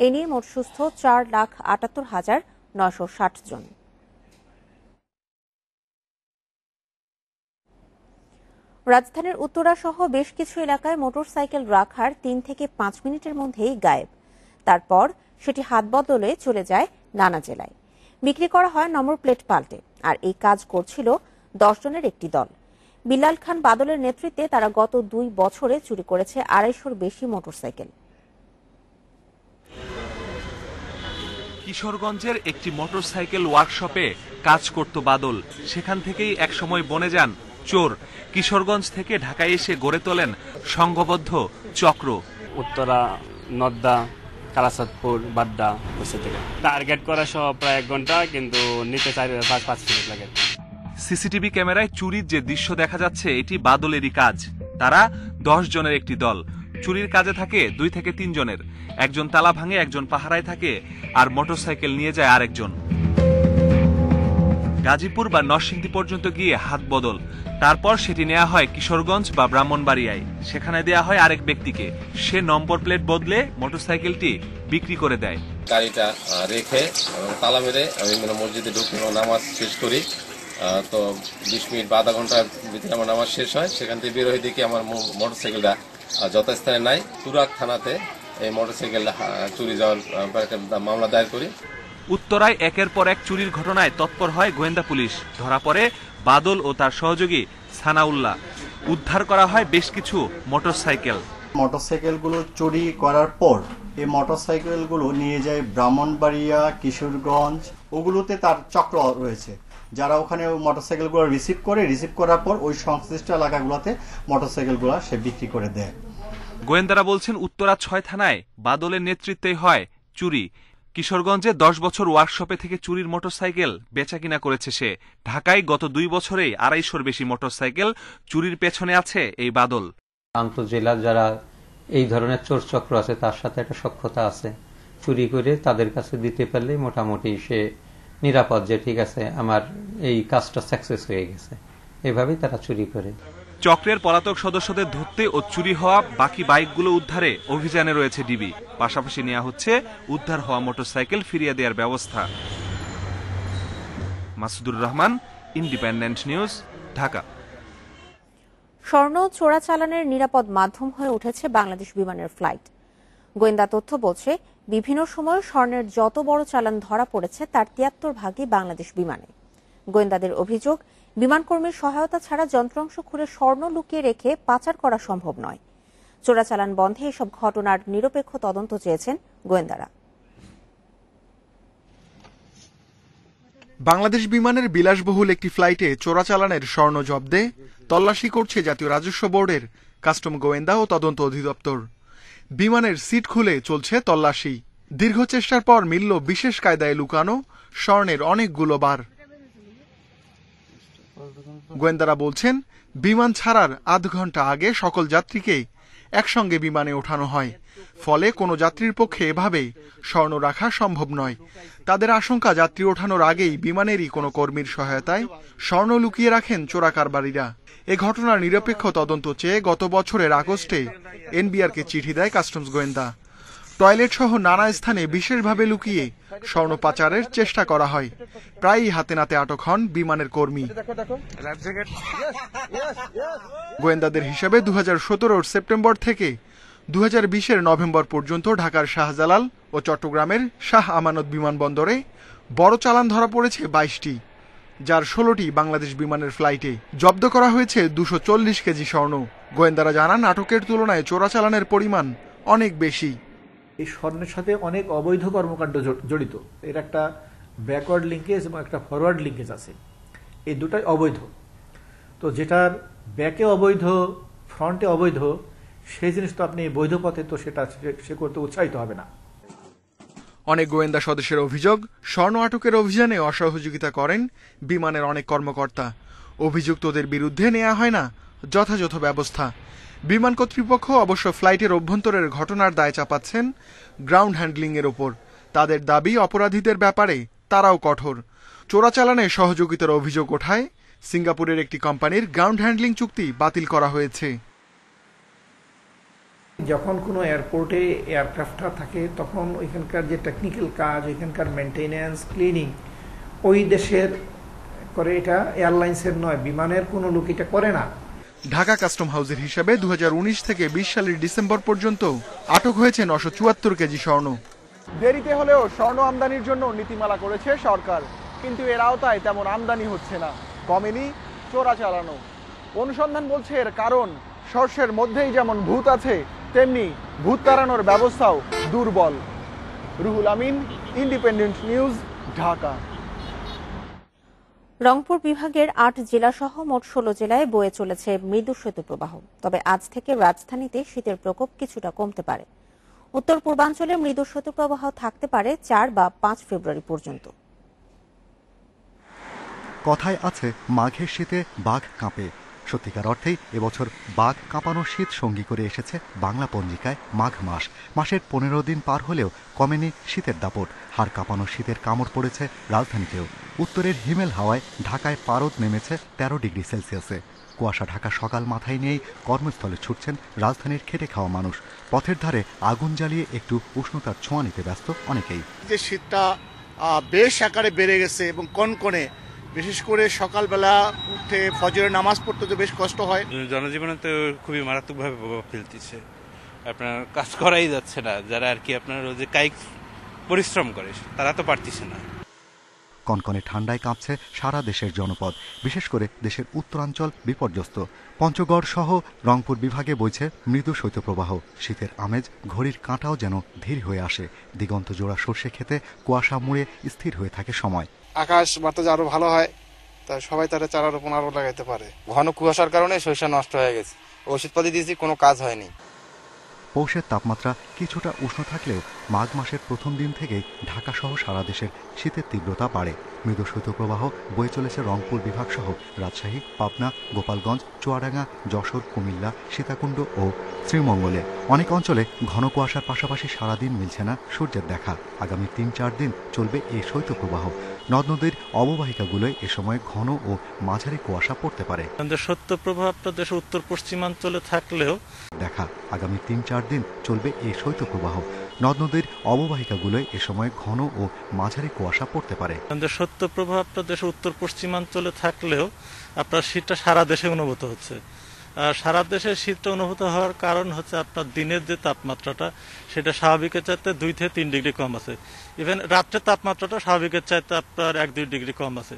এ নিয়ে মোট সুস্থ 4,78,960 জন। রাজধানীর উত্তরা সহ বেশ কিছু এলাকায় মোটরসাইকেল রাখার 3 থেকে 5 মিনিটের মধ্যেই গায়েব। তারপর সেটি হাত বদলে চলে যায় নানা জেলায়। বিক্রি করা হয় নম্বর প্লেট পাল্টে। আর এই কাজ করছিল 10 জনের একটি দল। বিলাল খান বাদলের নেতৃত্বে তারা গত 2 বছরে চুরি করেছে 250-র বেশি মোটরসাইকেল। কিশোরগঞ্জের একটি মোটরসাইকেল ওয়ার্কশপে কাজ করত বাদল। সেখান থেকেই একসময় বনে যান চোর। কিশোরগঞ্জ থেকে ঢাকায় এসে গড়ে তোলেন সংঘবদ্ধ চক্র। উত্তরা, নদ্দা, কালাচাঁদপুর, বাড্ডা থেকে টার্গেট করা সহ প্রায় 1 ঘন্টা, কিন্তু নিতে 4-5 মিনিট লাগে। সিসিটিভি ক্যামেরায় চুরির যে দৃশ্য দেখা যাচ্ছে এটি বাদলেরই কাজ। তারা 10 জনের একটি দল। চুরির কাজে থাকে 2 থেকে 3 জনের। একজন তালা ভাঙে, একজন পাহারায় থাকে, আর মোটরসাইকেল নিয়ে যায় আরেকজন। গাজীপুর বা নরসিংদী পর্যন্ত গিয়ে হাত বদল। তারপর সেটি নেওয়া হয় কিশোরগঞ্জ বা ব্রাহ্মণবাড়িয়ায়। সেখানে দেয়া হয় আরেক ব্যক্তিকে। সে নম্বর প্লেট বদলে মোটরসাইকেলটি বিক্রি করে দেয়। গাড়িটা রেখে এবং তালা মেরে আমি মসজিদে ঢুকি এবং নামাজ শেষ করি। তো 20 মিনিট বা আধা ঘন্টার ভিতরে আমার নামাজ শেষ হয়। সেখান থেকে বের হয়ে দেখি আমার মোটরসাইকেলটা যথাস্থানে নাই। তুরাগ থানাতে এই মোটরসাইকেল চুরি যাওয়ার একটা মামলা দায়ের করি। উত্তরায় একের পর এক চুরির ঘটনায় তৎপর হয় গোয়েন্দা পুলিশ। ধরা পড়ে বাদল ও তার সহযোগী সানাউল্লাহ। উদ্ধার করা হয় বেশ কিছু মোটরসাইকেল। মোটরসাইকেলগুলো চুরি করার পর এই মোটরসাইকেলগুলো নিয়ে যায় ব্রাহ্মণবাড়িয়া, কিশোরগঞ্জ। ওগুলোতে তার চক্র রয়েছে, যারা ওখানে মোটরসাইকেলগুলো রিসিভ করার পর ওই সংশ্লিষ্ট এলাকাগুলোতে মোটরসাইকেলগুলো সে বিক্রি করে দেয়। গোয়েন্দারা বলছেন, উত্তরা 6 থানায় বাদলের নেতৃত্বেই হয় চুরি। কিশোরগঞ্জে 10 বছর ওয়ার্কশপে থেকে চুরির মোটরসাইকেল বেচাকিনা করেছে সে। ঢাকায় গত 2 বছরেই 250-র বেশি মোটরসাইকেল চুরির পেছনে আছে এই বাদল। আন্তঃজেলা যারা এই ধরনের চোর চক্র আছে তার সাথে একটা সখ্যতা আছে, চুরি করে তাদের কাছে দিতে পারলে মোটামুটি সে নিরাপদ, যে ঠিক আছে আমার এই কাজটা সাকসেস হয়ে গেছে, এভাবেই তারা চুরি করে। চক্রের পলাতক সদস্যদের ধরতে ও চুরি হওয়া বাকি বাইকগুলো উদ্ধারে অভিযানে রয়েছে ডিবি। পাশাপাশি নেওয়া হচ্ছে উদ্ধার হওয়া মোটরসাইকেল ফিরিয়ে দেওয়ার ব্যবস্থা। Masudur Rahman, independent News, Dhaka. স্বর্ণ চোরাচালানের নিরাপদ মাধ্যম হয়ে উঠেছে বাংলাদেশ বিমানের ফ্লাইট। গোয়েন্দা তথ্য বলছে, বিভিন্ন সময়ে স্বর্ণের যত বড় চালান ধরা পড়েছে তার 73 ভাগই বাংলাদেশ বিমানে। গোয়েন্দাদের অভিযোগ, বিমানকর্মীর সহায়তা ছাড়া যন্ত্রাংশ খুলে স্বর্ণ লুকিয়ে রেখে পাচার করা সম্ভব নয়। চোরাচালান বন্ধে এসব ঘটনার নিরপেক্ষ তদন্ত চেয়েছেন গোয়েন্দারা। বাংলাদেশ বিমানের বিলাসবহুল একটি ফ্লাইটে চোরাচালানের স্বর্ণ জব্দে তল্লাশি করছে জাতীয় রাজস্ব বোর্ডের কাস্টম গোয়েন্দা ও তদন্ত অধিদপ্তর। বিমানের সিট খুলে চলছে তল্লাশি। দীর্ঘ চেষ্টার পর মিলল বিশেষ কায়দায় লুকানো স্বর্ণের অনেকগুলো বার। গোয়েন্দারা বলছেন, বিমান ছাড়ার আধ ঘন্টা আগে সকল যাত্রীকে একসঙ্গে বিমানে ওঠানো হয়, ফলে কোনো যাত্রীর পক্ষে এভাবে স্বর্ণ রাখা সম্ভব নয়। তাদের আশঙ্কা, যাত্রী ওঠানোর আগেই বিমানেরই কোনো কর্মীর সহায়তায় স্বর্ণ লুকিয়ে রাখেন চোরা কারবারিরা। এ ঘটনার নিরপেক্ষ তদন্ত চেয়ে গত বছরের আগস্টে এনবিআরকে চিঠি দেয় কাস্টমস গোয়েন্দা। টয়লেট সহ নানা স্থানে বিশেষভাবে লুকিয়ে স্বর্ণ পাচারের চেষ্টা করা হয়। প্রায়ই হাতে নাতে আটক হন বিমানের কর্মী। গোয়েন্দাদের হিসাবে 2017-র সেপ্টেম্বর থেকে 2020-এর নভেম্বর পর্যন্ত ঢাকার শাহজালাল ও চট্টগ্রামের শাহ আমানত বিমানবন্দরে বড় চালান ধরা পড়েছে 22টি, যার 16টি বাংলাদেশ বিমানের ফ্লাইটে। জব্দ করা হয়েছে 240 কেজি স্বর্ণ। গোয়েন্দারা জানান, আটকের তুলনায় চোরাচালানের পরিমাণ অনেক বেশি। এই স্বর্ণের সাথে অনেক অবৈধ কর্মকাণ্ড জড়িত। এর একটা ব্যাকওয়ার্ড লিঙ্কেজ এবং একটা ফরওয়ার্ড লিঙ্কেজ আছে, এই দুটাই অবৈধ। তো যেটার ব্যাকে অবৈধ, ফ্রন্টে অবৈধ, সেই জিনিস তো আপনি বৈধ পথে তো সেটা সে করতে উৎসাহিত হবে না। অনেক গোয়েন্দা সদস্যের অভিযোগ, স্বর্ণ আটকের অভিযানে অসহযোগিতা করেন বিমানের অনেক কর্মকর্তা। অভিযুক্তদের বিরুদ্ধে নেওয়া হয় না যথাযথ ব্যবস্থা। বিমান কর্তৃপক্ষ অবশ্য ফ্লাইটের অভ্যন্তরের ঘটনার দায় চাপাচ্ছেন গ্রাউন্ড হ্যান্ডলিং এর ওপর। তাদের দাবি, অপরাধীদের ব্যাপারে তারাও কঠোর। চোরাচালানে সহযোগিতার অভিযোগ ওঠায় সিঙ্গাপুরের একটি কোম্পানির গ্রাউন্ড হ্যান্ডলিং চুক্তি বাতিল করা হয়েছে। যখন কোনো এয়ারপোর্টে এয়ারক্রাফটটা থাকে তখন ওইখানকার যে টেকনিক্যাল কাজ, ওইখানকার মেনটেনেন্স, ক্লিনিং ওই দেশের করে, এটা এয়ারলাইন্সের নয়, বিমানের কোনো লোক এটা করে না। ঢাকা কাস্টম হাউসের হিসাবে 2019 থেকে 20 সালের ডিসেম্বর পর্যন্ত আটক হয়েছে 974 কেজি স্বর্ণ। দেরিতে হলেও স্বর্ণ আমদানির জন্য নীতিমালা করেছে সরকার, কিন্তু এর আওতায় তেমন আমদানি হচ্ছে না, কমেনি চোরাচালানো। অনুসন্ধান বলছে এর কারণ, শস্যের মধ্যেই যেমন ভূত আছে তেমনি ভূত তাড়ানোর ব্যবস্থাও দুর্বল। Ruhul Amin, independent News, Dhaka. রংপুর বিভাগের 8 জেলা সহ মোট 16 জেলায় বয়ে চলেছে মৃদু শৈত্যপ্রবাহ। তবে আজ থেকে রাজধানীতে শীতের প্রকোপ কিছুটা কমতে পারে। উত্তর পূর্বাঞ্চলে মৃদু শৈত্যপ্রবাহ থাকতে পারে 4 বা 5 ফেব্রুয়ারি পর্যন্ত। কথায় আছে, মাঘের শীতে বাঘ কাঁপে। সত্যিকার অর্থেই এবছর বাঘ কাঁপানো শীত সঙ্গী করে এসেছে বাংলা পঞ্জিকায় মাঘ মাস। মাসের 15 দিন পার হলেও কমেনি শীতের দাপট। হাড় কাঁপানো শীতের কামড় পড়েছে রাজধানীতেও। উত্তরের হিমেল হাওয়ায় ঢাকায় পারদ নেমেছে 13 ডিগ্রি সেলসিয়াসে। কুয়াশা ঢাকা সকাল মাথায় নিয়েই কর্মস্থলে ছুটছেন রাজধানীর খেটে খাওয়া মানুষ। পথের ধারে আগুন জ্বালিয়ে একটু উষ্ণতার ছোঁয়া নিতে ব্যস্ত অনেকেই। যে শীতটা বেশ আকারে বেড়ে গেছে এবং কনকনে, বিশেষ করে সকালবেলা উঠে ফজরের নামাজ পড়তে তো বেশ কষ্ট হয়। জনজীবনে তো খুবই মারাত্মকভাবে প্রভাব ফেলতেছে। আপনার কাজ করাই যাচ্ছে না, যারা আর কি আপনার যে কায়িক পরিশ্রম করে তারা তো পারতেছে না। কনকনে ঠান্ডায় কাঁপছে সারা দেশের জনপদ, বিশেষ করে দেশের উত্তরাঞ্চল বিপর্যস্ত। পঞ্চগড় সহ রংপুর বিভাগে বইছে মৃদু শৈত্যপ্রবাহ। শীতের আমেজ, ঘড়ির কাঁটাও যেন ধীর হয়ে আসে। দিগন্ত জোড়া সর্ষে খেতে কুয়াশা মুড়ে স্থির হয়ে থাকে সময়। আকাশ বাতাস আরো ভালো হয়, তাই সবাই তারা চারা রোপণ আরো লাগাইতে পারে। ঘন কুয়াশার কারণে সরিষা নষ্ট হয়ে গেছে, ওষুধপাতি দিয়েছি, কোনো কাজ হয়নি। পৌষের তাপমাত্রা কিছুটা উষ্ণ থাকলেও মাঘ মাসের প্রথম দিন থেকেই ঢাকাসহ সারা দেশের শীতের তীব্রতা বাড়ে। মৃদু শৈত্যপ্রবাহ বয়ে চলেছে রংপুর বিভাগ সহ রাজশাহী, পাবনা, গোপালগঞ্জ, চুয়াডাঙ্গা, যশোর, কুমিল্লা, সীতাকুণ্ড ও শ্রীমঙ্গলে। অনেক অঞ্চলে ঘন কুয়াশার পাশাপাশি সারাদিন মিলছে না সূর্যের দেখা। আগামী ৩-৪ দিন চলবে এই শৈত্যপ্রবাহ। নদ নদীর অববাহিকাগুলোয় এ সময় ঘন ও মাঝারি কুয়াশা পড়তে পারে। শৈত্যপ্রবাহটা দেশের উত্তর পশ্চিমাঞ্চলে থাকলেও দেখা আগামী ৩-৪ দিন চলবে এই শৈত্যপ্রবাহ। নদ নদীর অববাহিকাগুলোয় এ সময় ঘন ও মাঝারি কুয়াশা পড়তে পারে। শৈত্যপ্রবাহটা দেশের উত্তর পশ্চিমাঞ্চলে থাকলেও আপনার শীতটা সারা দেশে অনুভূত হচ্ছে। সারা দেশে শীতটা অনুভূত হওয়ার কারণ হচ্ছে আপনার দিনের যে তাপমাত্রাটা সেটা স্বাভাবিকের চাইতে 2 থেকে 3 ডিগ্রি কম আছে। ইভেন রাত্রের তাপমাত্রাটা স্বাভাবিকের চাইতে আপনার 1-2 ডিগ্রি কম আছে।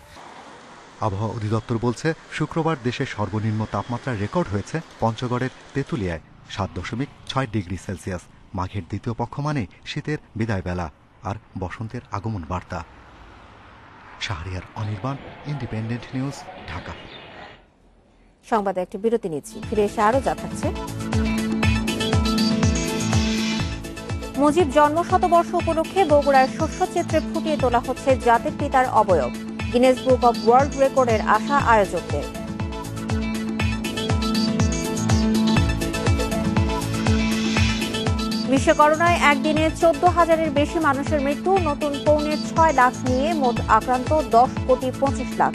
আবহাওয়া অধিদপ্তর বলছে শুক্রবার দেশের সর্বনিম্ন তাপমাত্রা রেকর্ড হয়েছে পঞ্চগড়ের তেঁতুলিয়ায় 7.6 ডিগ্রি সেলসিয়াস। মাঘের দ্বিতীয় পক্ষ মানে শীতের বিদায় বেলা আর বসন্তের আগমন বার্তা। Shahriar Anirban, independent News, Dhaka. সংবাদে একটি বিরতি নিচ্ছি, ফিরে এসে আরো যা থাকছে। মুজিব জন্ম শতবর্ষ উপলক্ষে বগুড়ার শস্যচিত্রে ফুটিয়ে তোলা হচ্ছে জাতির পিতার অবয়ব। গিনেস বুক অব ওয়ার্ল্ড রেকর্ডের আশা আয়োজকদের। বিশ্ব করোনায় একদিনে 14,000-এর বেশি মানুষের মৃত্যু, নতুন 6.25 লাখ নিয়ে মোট আক্রান্ত 10,25,00,000।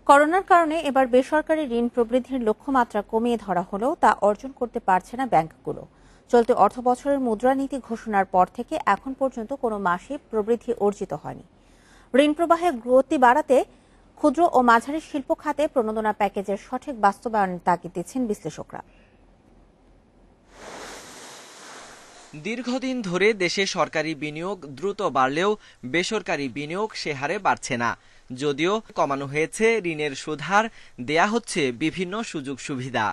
করোনার কারণে এবার বেসরকারি ঋণ প্রবৃদ্ধির লক্ষ্যমাত্রা কমিয়ে ধরা হলেও তা অর্জন করতে পারছে না ব্যাংকগুলো। চলতি অর্থবছরের মুদ্রানীতি ঘোষণার পর থেকে এখন পর্যন্ত কোনো মাসে প্রবৃদ্ধি অর্জিত হয়নি। ঋণ প্রবাহে গতি বাড়াতে ক্ষুদ্র ও মাঝারি শিল্প খাতে প্রণোদনা প্যাকেজের সঠিক বাস্তবায়নের তাগিদ দিচ্ছেন বিশ্লেষকরা। দীর্ঘদিন ধরে দেশে সরকারি বিনিয়োগ দ্রুত বাড়লেও বেসরকারি বিনিয়োগ সে হারে বাড়ছে না। যদিও কমানো হয়েছে ঋণের সুদহার, দেয়া হচ্ছে বিভিন্ন সুযোগ সুবিধা।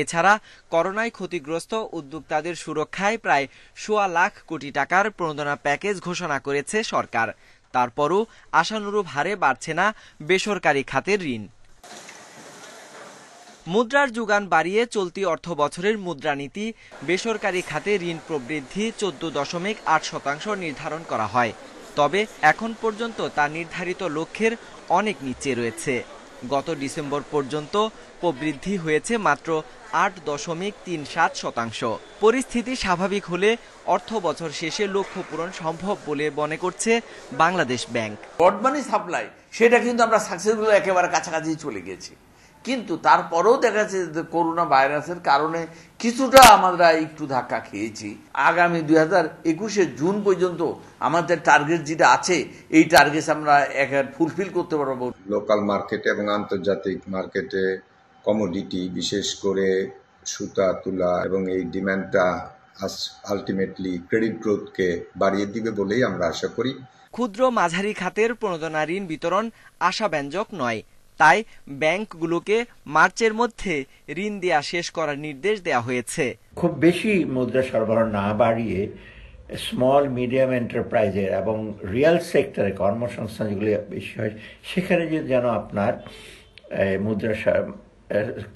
এছাড়া করোনায় ক্ষতিগ্রস্ত উদ্যোক্তাদের সুরক্ষায় প্রায় 1.25 লাখ কোটি টাকার প্রণোদনা প্যাকেজ ঘোষণা করেছে সরকার। তারপরও আশানুরূপ হারে বাড়ছে না বেসরকারি খাতের ঋণ। মুদ্রার যোগান বাড়িয়ে চলতি অর্থ বছরের মুদ্রানীতি বেসরকারি খাতে ঋণ প্রবৃদ্ধি 14.8% নির্ধারণ করা হয়। তবে এখন পর্যন্ত তা নির্ধারিত লক্ষ্যের অনেক নিচে রয়েছে। গত ডিসেম্বর পর্যন্ত প্রবৃদ্ধি হয়েছে মাত্র 8.37%। পরিস্থিতি স্বাভাবিক হলে অর্থ বছর শেষে লক্ষ্য পূরণ সম্ভব বলে মনে করছে Bangladesh bank. Broad money supply সেটা কিন্তু আমরা সাকসেসফুল একেবারে কাছাকাছি চলে গেছি, কিন্তু তারপরেও দেখা যাচ্ছে করোনা ভাইরাসের কারণে কিছুটা আমরা একটু ধাক্কা খেয়েছি। আগামী 2021 জুন পর্যন্ত আমাদের টার্গেট যেটা আছে এই টার্গেট আমরা ফুলফিল করতে পারবো। লোকাল মার্কেটে এবং আন্তর্জাতিক মার্কেটে কমোডিটি, বিশেষ করে সুতা, তুলা এবং এই ডিমান্ডটা আলটিমেটলি ক্রেডিট গ্রোথকে বাড়িয়ে দিবে বলেই আমরা আশা করি। ক্ষুদ্র মাঝারি খাতের প্রণোদনা ঋণ বিতরণ আশাব্যঞ্জক নয়, তাই ব্যাংকগুলোকে মার্চের মধ্যে ঋণ দেয়া শেষ করার নির্দেশ দেওয়া হয়েছে। খুব বেশি মুদ্রা সরবরাহ না বাড়িয়ে স্মল মিডিয়াম এন্টারপ্রাইজের এবং রিয়েল সেক্টরে কর্মসংস্থান যেগুলি বেশি হয় সেখানে যেন আপনার মুদ্রা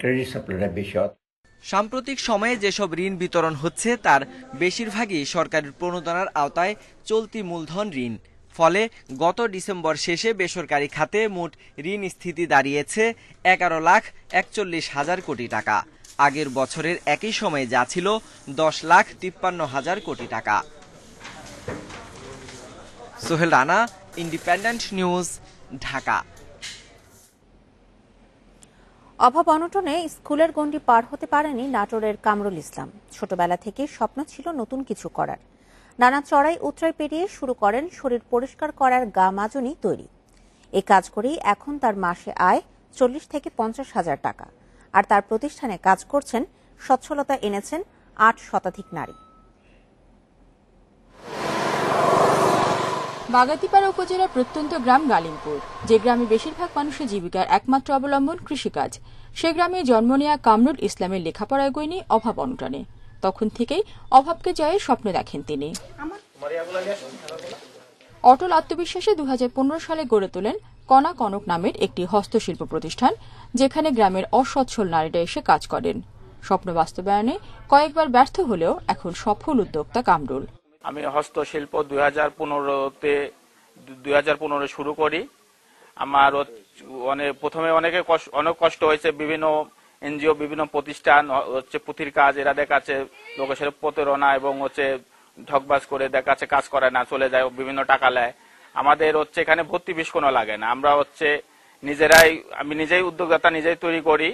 ক্রেডিট সাপ্লাইটা বেশি হয়। সাম্প্রতিক সময়ে যেসব ঋণ বিতরণ হচ্ছে তার বেশিরভাগই সরকারের প্রণোদনার আওতায় চলতি মূলধন ঋণ। ফলে গত ডিসেম্বর শেষে বেসরকারি খাতে মোট ঋণ স্থিতি দাঁড়িয়েছে 11,41,000 কোটি টাকা। আগের বছরের একই সময়ে যা ছিল 10,53,000 কোটি টাকা। Sohel Rana, independent News, Dhaka. অভাব অনটনে স্কুলের গণ্ডি পার হতে পারেনি নাটোরের কামরুল ইসলাম। ছোটবেলা থেকে স্বপ্ন ছিল নতুন কিছু করার। নানা চড়াই উতরাই পেরিয়ে শুরু করেন শরীর পরিষ্কার করার গা মাজনি তৈরি। এই কাজ করেই এখন তার মাসে আয় 40 থেকে 50,000 টাকা। আর তার প্রতিষ্ঠানে কাজ করছেন, সচ্ছলতা এনেছেন 8 শতাধিক নারী। বাগাতিপাড়া উপজেলার প্রত্যন্ত গ্রাম গালিমপুর, যে গ্রামে বেশিরভাগ মানুষের জীবিকার একমাত্র অবলম্বন কৃষিকাজ। সে গ্রামে জন্ম নেয়া কামরুল ইসলামের লেখাপড়ায় গয়নি অভাব অনটনে। তখন থেকেই অভাবকে জয়ের স্বপ্ন দেখেন তিনি। অটল আত্মবিশ্বাসে 2015 সালে গড়ে তোলেন কণা কনক নামের একটি হস্তশিল্প প্রতিষ্ঠান, যেখানে গ্রামের অসচ্ছল নারীরা এসে কাজ করেন। স্বপ্ন বাস্তবায়নে কয়েকবার ব্যর্থ হলেও এখন সফল উদ্যোক্তা কামরুল। আমি হস্তশিল্প 2015 শুরু করি। আমার প্রথমে অনেক কষ্ট হয়েছে। বিভিন্ন এনজিও, বিভিন্ন প্রতিষ্ঠান পুঁথির কাজ, এরা দেখাচ্ছে লোকের সাথে প্রতারণা এবং ঠকবাজ করে দেখাচ্ছে কাজ করে না, চলে যায়, বিভিন্ন টাকা নেয়। আমাদের এখানে ভর্তি ফিস কোনো লাগে না। আমরা আমি নিজেই উদ্যোক্তা, নিজেই তৈরি করি।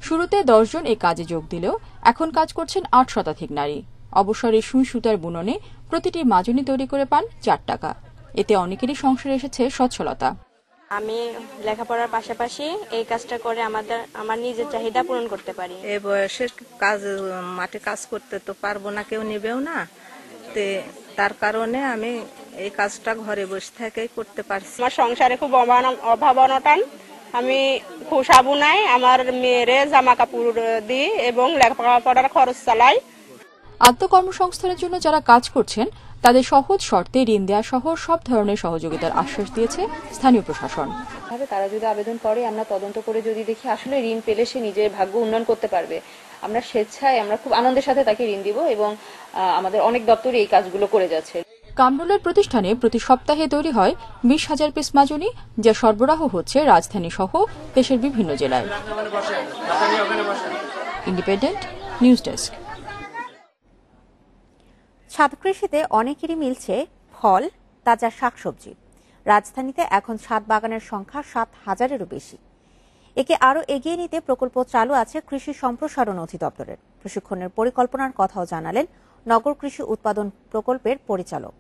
শুরুতে 10 জন এই কাজে যোগ দিলেও এখন কাজ করছেন 8 শতাধিক নারী। অবসরে সুই সুতার বুননে প্রতিটি মাজুনি তৈরি করে পান 4 টাকা। এতে অনেকেরই সংসারে এসেছে সচ্ছলতা। আমি লেখাপড়ার পাশাপাশি এই কাজটা করে আমার নিজের চাহিদা পূরণ করতে পারি। এই বয়সে মাঠে কাজ করতে তো পারবো না, কেউ নেবেও না, তার কারণে আমি এই কাজটা ঘরে বসে থেকেই করতে পারছি। আমার সংসারে খুব অভাব অনটন। আমি সাবু নাই, আমার মেয়ের জামা কাপড় দিই এবং লেখাপড়ার খরচ চালাই। আত্মকর্মসংস্থানের জন্য যারা কাজ করছেন তাদের সহজ শর্তে ঋণ দেওয়া সহ সব ধরনের সহযোগিতার আশ্বাস দিয়েছে স্থানীয় প্রশাসন। তারা যদি আবেদন করে, আমরা তদন্ত করে যদি দেখি আসলে ঋণ পেলে সে নিজের ভাগ্য উন্নয়ন করতে পারবে, আমরা স্বেচ্ছায় আমরা খুব আনন্দের সাথে তাকে ঋণ দিব এবং আমাদের অনেক দপ্তরে এই কাজগুলো করে যাচ্ছে। কামরুলের প্রতিষ্ঠানে প্রতি সপ্তাহে তৈরি হয় 20,000 পিস মাজুনি, যা সরবরাহ হচ্ছে রাজধানী সহ দেশের বিভিন্ন জেলায়। Independent News desk. ছাদ কৃষিতে অনেকেরই মিলছে ফল, তাজা শাকসবজি। রাজধানীতে এখন ছাদ বাগানের সংখ্যা 7,000-এরও বেশি। একে আরও এগিয়ে নিতে প্রকল্প চালু আছে কৃষি সম্প্রসারণ অধিদপ্তরের। প্রশিক্ষণের পরিকল্পনার কথাও জানালেন নগর কৃষি উৎপাদন প্রকল্পের পরিচালক।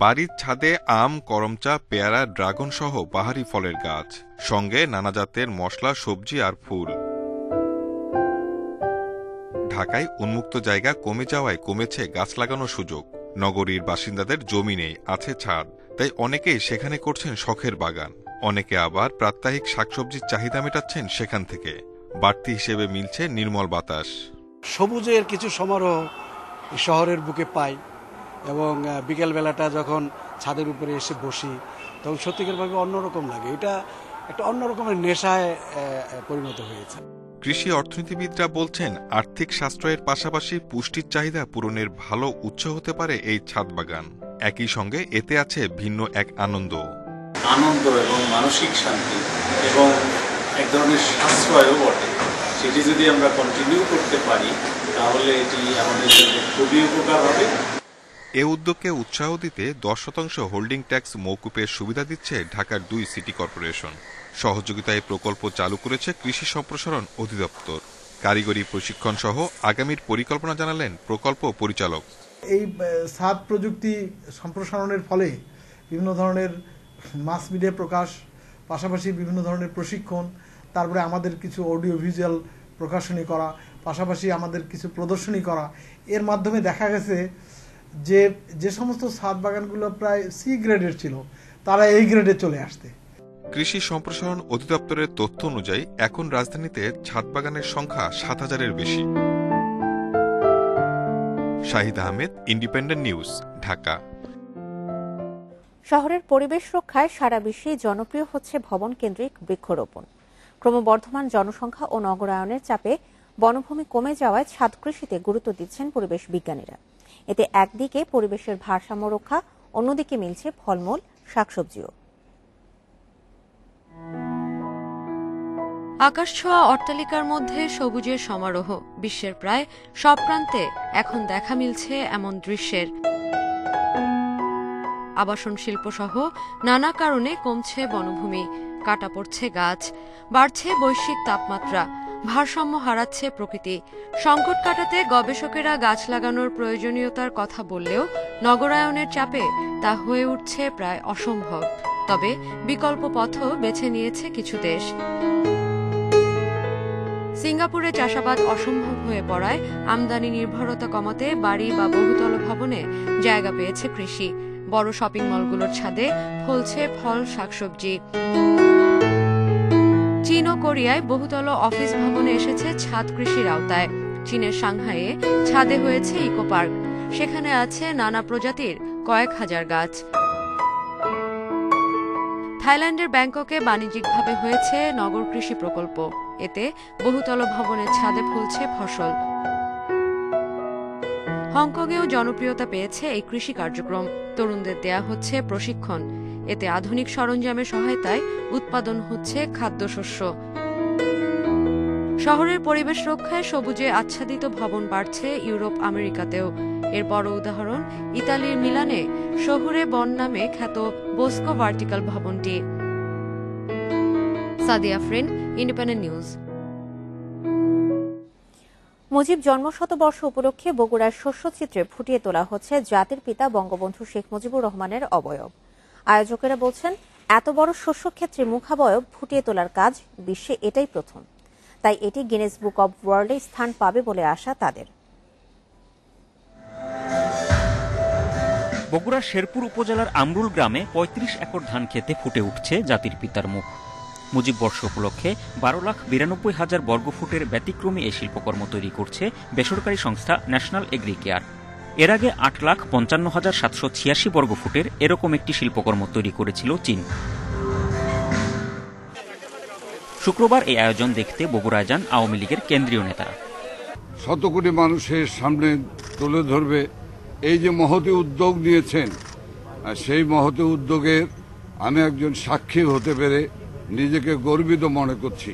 বাড়ির ছাদে আম, করমচা, পেয়ারা, ড্রাগন সহ বাহারি ফলের গাছ, সঙ্গে নানা জাতের মশলা, সবজি আর ফুল। ঢাকায় উন্মুক্ত জায়গা কমে যাওয়ায় কমেছে গাছ লাগানোর সুযোগ। নগরীর বাসিন্দাদের জমি নেই, আছে ছাদ, তাই অনেকেই সেখানে করছেন শখের বাগান। অনেকে আবার প্রাত্যহিক শাকসবজির চাহিদা মেটাচ্ছেন সেখান থেকে। বাড়তি হিসেবে মিলছে নির্মল বাতাস। সবুজের কিছু সমারোহ শহরের বুকে পাই এবং বিকেল বেলাটা যখন ছাদের উপরে এসে বসি তখন সত্যিকারভাবে অন্যরকম লাগে। এটা একটা অন্যরকমের নেশায় পরিণত হয়েছে। কৃষি অর্থনীতিবিদরা বলছেন, আর্থিক সাশ্রয়ের পাশাপাশি পুষ্টির চাহিদা পূরণের ভালো উৎস হতে পারে এই ছাদ বাগান। একই সঙ্গে এতে আছে ভিন্ন এক আনন্দ এবং মানসিক শান্তি এবং এক ধরনের সাশ্রয়ও বটে। সেটি যদি আমরা কন্টিনিউ করতে পারি তাহলে এটি আমাদের জন্য খুবই উপকার হবে। এ উদ্যোগকে উৎসাহ দিতে 10% হোল্ডিং ট্যাক্স মওকুফের সুবিধা দিচ্ছে ঢাকার 2 সিটি কর্পোরেশন। সহযোগিতায় প্রকল্প চালু করেছে কৃষি সম্প্রসারণ অধিদপ্তর। কারিগরি প্রশিক্ষণ সহ আগামীর পরিকল্পনা জানালেন প্রকল্প পরিচালক। এই ছাদ প্রযুক্তি সম্প্রসারণের ফলে বিভিন্ন ধরনের মাস মিডিয়া প্রকাশ, পাশাপাশি বিভিন্ন ধরনের প্রশিক্ষণ, তারপরে আমাদের কিছু অডিও ভিজুয়াল প্রকাশনী করা, পাশাপাশি আমাদের কিছু প্রদর্শনী করা, এর মাধ্যমে দেখা গেছে যে সমস্ত ছাদ বাগানগুলো প্রায় সি গ্রেডের ছিল তারা এই গ্রেডে চলে আসতে। কৃষি সম্প্রসারণ অধিদপ্তরের তথ্য অনুযায়ী এখন রাজধানীতে ছাদ বাগানের সংখ্যা 7,000-এর বেশি। Shahid Ahmed, Independent News, Dhaka. শহরের পরিবেশ রক্ষায় সারা বিশ্বেই জনপ্রিয় হচ্ছে ভবন কেন্দ্রিক বৃক্ষরোপণ। ক্রমবর্ধমান জনসংখ্যা ও নগরায়নের চাপে বনভূমি কমে যাওয়ায় ছাদ কৃষিতে গুরুত্ব দিচ্ছেন পরিবেশ বিজ্ঞানীরা। এতে একদিকে পরিবেশের ভারসাম্য রক্ষা, অন্যদিকে মিলছে ফলমূল, শাকসবজিও। আকাশছোঁয়া অট্টালিকার মধ্যে সবুজের সমারোহ। বিশ্বের প্রায় সব প্রান্তে এখন দেখা মিলছে এমন দৃশ্যের। আবাসন শিল্প সহ নানা কারণে কমছে বনভূমি, কাটা পড়ছে গাছ, বাড়ছে বৈশ্বিক তাপমাত্রা, ভারসাম্য হারাচ্ছে প্রকৃতি। সংকট কাটাতে গবেষকেরা গাছ লাগানোর প্রয়োজনীয়তার কথা বললেও নগরায়নের চাপে তা হয়ে উঠছে প্রায় অসম্ভব। তবে বিকল্প পথও বেছে নিয়েছে কিছু দেশ। সিঙ্গাপুরে চাষাবাদ অসম্ভব হয়ে পড়ায় আমদানি নির্ভরতা কমাতে বাড়ি বা বহুতল ভবনে জায়গা পেয়েছে কৃষি। বড় শপিং মলগুলোর ছাদে ফলছে ফল, শাকসবজি। চীন ও কোরিয়ায় বহুতল অফিস ভবনে এসেছে ছাদ কৃষির আওতায়। চীনের সাংহাইয়ে ছাদে হয়েছে ইকো পার্ক। সেখানে আছে নানা প্রজাতির কয়েক হাজার গাছ। থাইল্যান্ডের ব্যাংককে বাণিজ্যিকভাবে হয়েছে নগর কৃষি প্রকল্প। এতে বহুতল ভবনের ছাদে ফুলছে ফসল। হংকংয়েও জনপ্রিয়তা পেয়েছে এই কৃষি কার্যক্রম। তরুণদের দেয়া হচ্ছে প্রশিক্ষণ। এতে আধুনিক সরঞ্জামের সহায়তায় উৎপাদন হচ্ছে খাদ্যশস্য। শহরের পরিবেশ রক্ষায় সবুজে আচ্ছাদিত ভবন বাড়ছে ইউরোপ আমেরিকাতেও। এর বড় উদাহরণ ইতালির মিলানে শহুরে বন নামে খ্যাত বোস্কো ভার্টিক্যাল ভবনটি। Sadia Afrin, Independent News. মুজিব জন্মশতবর্ষ উপলক্ষে বগুড়ার শস্যচিত্রে ফুটিয়ে তোলা হচ্ছে জাতির পিতা বঙ্গবন্ধু শেখ মুজিবুর রহমানের অবয়ব। আয়োজকেরা বলছেন, এত বড় শস্যক্ষেত্রে মুখাবয়ব ফুটিয়ে তোলার কাজ বিশ্বে এটাই প্রথম। তাই এটি গিনেস বুক অব ওয়ার্ল্ডে স্থান পাবে বলে আশা তাদের। বগুড়ার শেরপুর উপজেলার আমরুল গ্রামে ৩৫ একর ধান খেতে ফুটে উঠছে জাতির পিতার মুখ। মুজিব বর্ষ উপলক্ষে ১২,৯২,০০০ বর্গফুটের ব্যতিক্রমী এই শিল্পকর্ম তৈরি করছে বেসরকারি সংস্থা ন্যাশনাল এগ্রি কেয়ার। এর আগে ৮,৫৫,৭৮৬ বর্গফুটের এরকম একটি শিল্পকর্ম তৈরি করেছিল চীন। শুক্রবার এই আয়োজন দেখতে বগুড়ায় যান আওয়ামী লীগের কেন্দ্রীয় নেতারা। শত কোটি মানুষের সামনে তুলে ধরবে এই যে মহতী উদ্যোগ নিয়েছেন, সেই মহতী উদ্যোগের আমি একজন সাক্ষী হতে পেরে নিজেকে গর্বিত মনে করছি।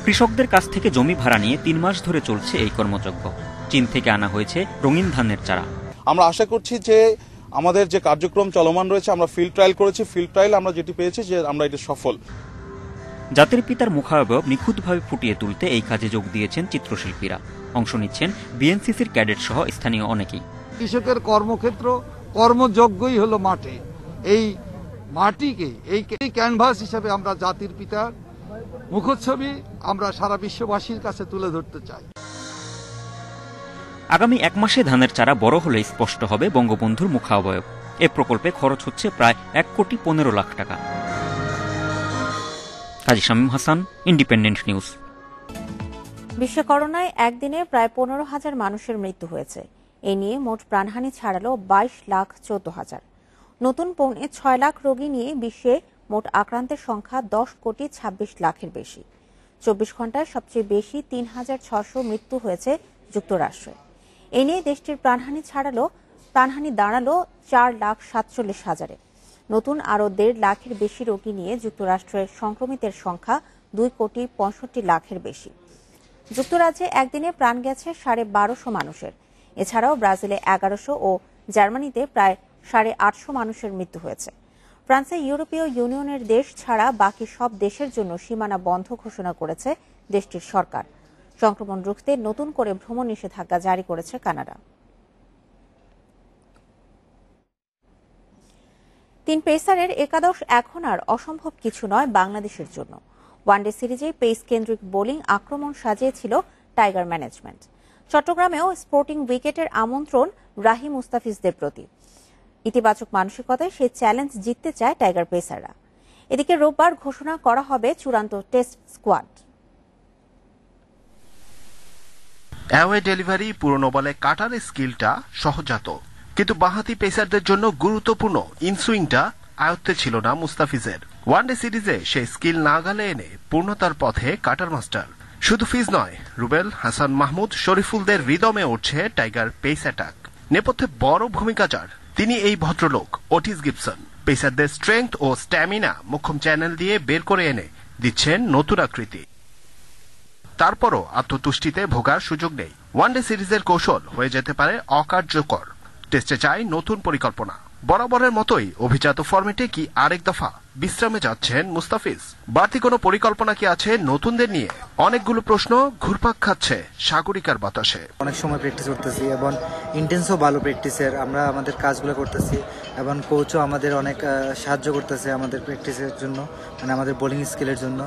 কৃষকদের কাছ থেকে জমি ভাড়া নিয়ে ৩ মাস ধরে চলছে এই কর্মযজ্ঞ। চীন থেকে আনা হয়েছে রঙিন ধানের চারা। আমরা আশা করছি যে আমাদের যে কার্যক্রম চলমান রয়েছে, আমরা ফিল্ড ট্রায়াল করেছি, ফিল্ড ট্রায়াল আমরা যেটি পেয়েছি যে আমরা এটা সফল। জাতির পিতার মুখাবয়ব নিখুঁতভাবে ফুটিয়ে তুলতে এই কাজে যোগ দিয়েছেন চিত্রশিল্পীরা। অংশ নিচ্ছেন বিএনসিসির ক্যাডেট সহ স্থানীয় অনেকেই। কৃষকের কর্মক্ষেত্র কর্মযজ্ঞই হলো মাঠে। এই মাটিকে এই ক্যানভাস হিসেবে আমরা জাতির পিতার মুখচ্ছবি আমরা সারা বিশ্ববাসীর কাছে তুলে ধরতে চাই। আগামী ১ মাসে ধানের চারা বড় হলে স্পষ্ট হবে বঙ্গবন্ধুর মুখাবয়ব। এ প্রকল্পে খরচ হচ্ছে প্রায় ১,১৫,০০,০০০ টাকা। কাজী শামীম হাসান, ইন্ডিপেন্ডেন্ট নিউজ। বিশ্বে করোনায় একদিনে প্রায় ১৫,০০০ মানুষের মৃত্যু হয়েছে। এ নিয়ে মোট প্রাণহানি ছাড়ালো ২২,১৪,০০০। নতুন ৬ লাখ রোগী নিয়ে বিশ্বে মোট আক্রান্তের সংখ্যা ১০,২৬,০০,০০০-এর বেশি। ২৪ ঘন্টায় সবচেয়ে বেশি ৩,৬০০ মৃত্যু হয়েছে যুক্তরাষ্ট্রে। এ নিয়ে দেশটির প্রাণহানি দাঁড়ালো ৪,৪৭,০০০-এ। নতুন আরও ১.৫ লাখের বেশি রোগী নিয়ে যুক্তরাষ্ট্রের সংক্রমিতের সংখ্যা ২,৬৫,০০,০০০-এর বেশি। যুক্তরাজ্যে একদিনে প্রাণ গেছে ১২৫০ মানুষের। এছাড়াও ব্রাজিলে ১১০০ ও জার্মানিতে প্রায় ৮৫০ মানুষের মৃত্যু হয়েছে। ফ্রান্সে ইউরোপীয় ইউনিয়নের দেশ ছাড়া বাকি সব দেশের জন্য সীমানা বন্ধ ঘোষণা করেছে দেশটির সরকার। সংক্রমণ রুখতে নতুন করে ভ্রমণ নিষেধাজ্ঞা জারি করেছে কানাডা। ৩ পেসারের একাদশ এখন আর অসম্ভব কিছু নয় বাংলাদেশের জন্য। ওয়ানডে সিরিজে পেস কেন্দ্রিক বোলিং আক্রমণ সাজিয়েছিল টাইগার ম্যানেজমেন্ট। চট্টগ্রামেও স্পোর্টিং উইকেটের আমন্ত্রণ রাহিম মুস্তাফিজদের প্রতি। ইতিবাচক মানসিকতায় সেই চ্যালেঞ্জ জিততে চায় টাইগার পেসাররা। এদিকে রোববার ঘোষণা করা হবে চূড়ান্ত টেস্ট স্কোয়াড। অ্যাওয়ে ডেলিভারি পুরনো বলে কাটার স্কিলটা সহজাত, কিন্তু বাঁহাতি পেসারদের জন্য গুরুত্বপূর্ণ ইনসুইংটা আয়ত্তে ছিল না মুস্তাফিজের। ওয়ানডে সিরিজে সেই স্কিল নাগালে এনে পূর্ণতার পথে কাটার মাস্টার। শুধু ফিজ নয়, রুবেল, হাসান মাহমুদ, শরীফুলদের রিদমে উঠছে টাইগার পেস অ্যাটাক। নেপথ্যে বড় ভূমিকা যার, তিনি এই ভদ্রলোক ওটিস গিবসন। পেসারদের স্ট্রেংথ ও স্ট্যামিনা মোক্ষম চ্যানেল দিয়ে বের করে এনে দিচ্ছেন নতুন আকৃতি। তারপরও আত্মতুষ্টিতে ভোগার সুযোগ নেই। ওয়ানডে সিরিজের কৌশল হয়ে যেতে পারে অকার্যকর। টেস্টে চাই নতুন পরিকল্পনা। বরাবরের মতোই অভিজাত ফরম্যাটে কি আরেক দফা বিশ্রামে যাচ্ছেন মুস্তাফিজ? বাড়তি কোনো পরিকল্পনা কি আছে নতুনদের নিয়ে? অনেকগুলো প্রশ্ন ঘুরপাক খাচ্ছে সাগরিকার বাতাসে। অনেক সময় প্র্যাকটিস করতেছি এবং ইন্টেন্সও ভালো প্র্যাকটিসের, আমরা আমাদের কাজগুলো করতেছি এবং কোচও আমাদের অনেক সাহায্য করতেছে আমাদের প্র্যাকটিসের জন্য, মানে আমাদের বোলিং স্কিলের জন্য।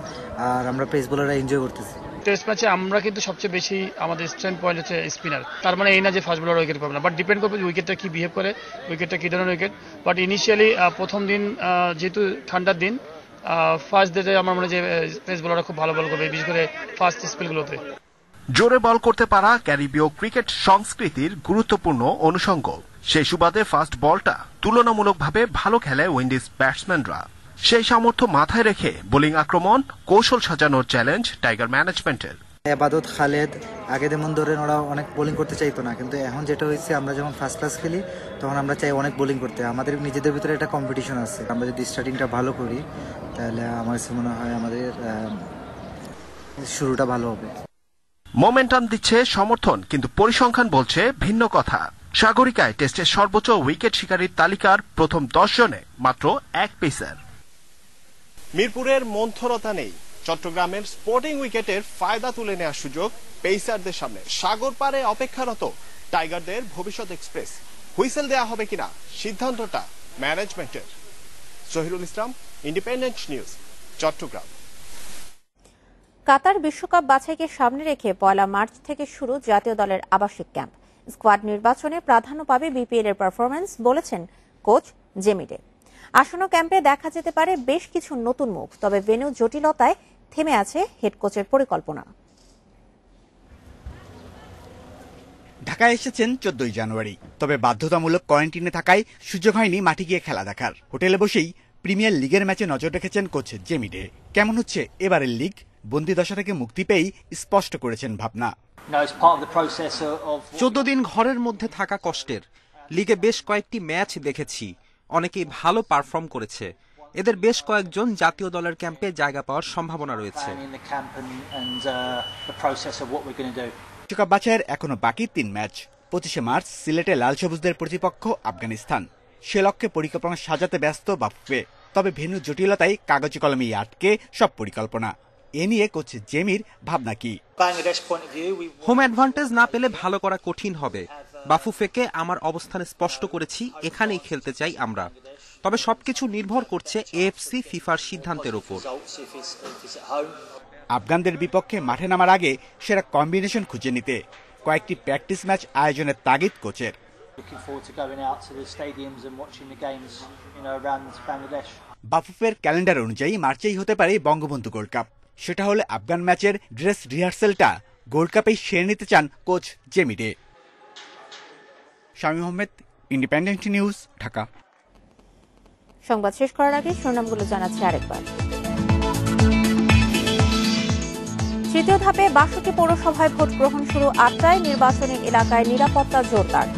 আর আমরা পেস বোলাররা এনজয় করতেছি। টেস্ট ম্যাচে আমরা কিন্তু সবচেয়ে বেশি আমাদের স্ট্রেংথ পয়েন্ট হচ্ছে স্পিনার। তার মানে এই না যে ফাস্ট বোলার উইকেট পাবে না, বাট ডিপেন্ড করবে যে উইকেটটা কি বিহেভ করে, উইকেটটা কি ধরনের উইকেট। বাট ইনিশিয়ালি প্রথম দিন যেহেতু ঠান্ডার দিন, ফার্স্ট ডেতে আমার মনে হয় যে পেস বোলাররা খুব ভালো বল করবে, বিশেষ করে ফার্স্ট স্পেলগুলোতে। জোরে বল করতে পারা ক্যারিবীয় ক্রিকেট সংস্কৃতির গুরুত্বপূর্ণ অনুষঙ্গ। সেই সুবাদে ফাস্ট বলটা তুলনামূলকভাবে ভালো খেলে উইন্ডিজ ব্যাটসম্যানরা। সেই সামর্থ্য মাথায় রেখে বোলিং আক্রমণ কৌশল সাজানোর চ্যালেঞ্জ টাইগার ম্যানেজমেন্টের। আবাদত, খালেদ আগে যেমন ধরেন ওরা অনেক বোলিং করতে চাইতো না, কিন্তু এখন যেটা হয়েছে আমরা যখন ফার্স্ট ক্লাস খেলি তখন আমরা চাই অনেক বোলিং করতে। আমাদের নিজেদের ভিতরে একটা কম্পিটিশন আছে, আমরা যদি স্টার্টিংটা ভালো করি তাহলে আমার কাছে মনে হয় আমাদের শুরুটা ভালো হবে। মোমেন্টাম দিচ্ছে সমর্থন, কিন্তু পরিসংখ্যান বলছে ভিন্ন কথা। সাগরিকায় টেস্টের সর্বোচ্চ উইকেট শিকারীর তালিকার প্রথম 10 জনে মাত্র 1 পেসার। মিরপুরের মন্থরতা নেই, চট্টগ্রামের স্পোর্টিং উইকেটের ফায়দা তুলে নেওয়ার সুযোগ পেসারদের সামনে। সাগর পারে অপেক্ষারত টাইগারদের ভবিষ্যৎ এক্সপ্রেস। হুইসেল দেয়া হবে কিনা সিদ্ধান্তটা ম্যানেজমেন্টের। জহিরুল ইসলাম, ইন্ডিপেন্ডেন্ট নিউজ, চট্টগ্রাম। কাতার বিশ্বকাপ বাছাইকে সামনে রেখে 1 মার্চ থেকে শুরু জাতীয় দলের আবাসিক ক্যাম্প। স্কোয়াড নির্বাচনে প্রাধান্য পাবে বিপিএল এর পারফরম্যান্স, বলেছেন কোচ জেমিডে। আসন্ন ক্যাম্পে দেখা যেতে পারে বেশ কিছু নতুন মুখ, তবে ভেন্যু জটিলতায় থেমে আছে হেড কোচের পরিকল্পনা। ঢাকায় এসেছেন 14 জানুয়ারি, তবে বাধ্যতামূলক কোয়ারেন্টিনে থাকায় সুযোগ হয়নি মাঠে গিয়ে খেলা দেখার। হোটেলে বসেই প্রিমিয়ার লিগের ম্যাচে নজর রেখেছেন কোচ জেমিডে। কেমন হচ্ছে এবারের লিগ, বন্দি দশা থেকে মুক্তি পেয়েই স্পষ্ট করেছেন ভাবনা। 14 দিন ঘরের মধ্যে থাকা কষ্টের। লিগে বেশ কয়েকটি ম্যাচ দেখেছি, অনেকেই ভালো পারফর্ম করেছে। এদের বেশ কয়েকজন জাতীয় দলের ক্যাম্পে জায়গা পাওয়ার সম্ভাবনা রয়েছে। বিশ্বকাপ বাছাইয়ের এখনো বাকি 3 ম্যাচ। 25শে মার্চ সিলেটে লাল সবুজদের প্রতিপক্ষ আফগানিস্তান। সে লক্ষ্যে পরিকল্পনা সাজাতে ব্যস্ত বাফুফে, তবে ভেন্যু জটিলতায় কাগজে কলমেই আটকে সব পরিকল্পনা। এ নিয়ে কোচ জেমির ভাবনা কি? হোম অ্যাডভান্টেজ না পেলে ভালো করা কঠিন হবে। বাফুফেকে আমার অবস্থানে স্পষ্ট করেছি, এখানেই খেলতে চাই আমরা। তবে সবকিছু নির্ভর করছে এএফসি ফিফার সিদ্ধান্তের উপর। আফগানদের বিপক্ষে মাঠে নামার আগে সেরা কম্বিনেশন খুঁজে নিতে কয়েকটি প্র্যাকটিস ম্যাচ আয়োজনের তাগিদ কোচের। বাফুফের ক্যালেন্ডার অনুযায়ী মার্চেই হতে পারে বঙ্গবন্ধু গোল্ড কাপ। সেটা হলে আফগান ম্যাচের ড্রেস রিহার্সেলটা গোল্ড কাপেই সেরে নিতে চান coach Jamie Day. Shamim Ahmed, Independent News, Dhaka. সংবাদ শেষ করার আগে শিরোনামগুলো জানাচ্ছি আরেকবার। তৃতীয় ধাপে 62টি পৌরসভায় ভোট গ্রহণ শুরু 8টায়। নির্বাচনী এলাকায় নিরাপত্তা জোরদার।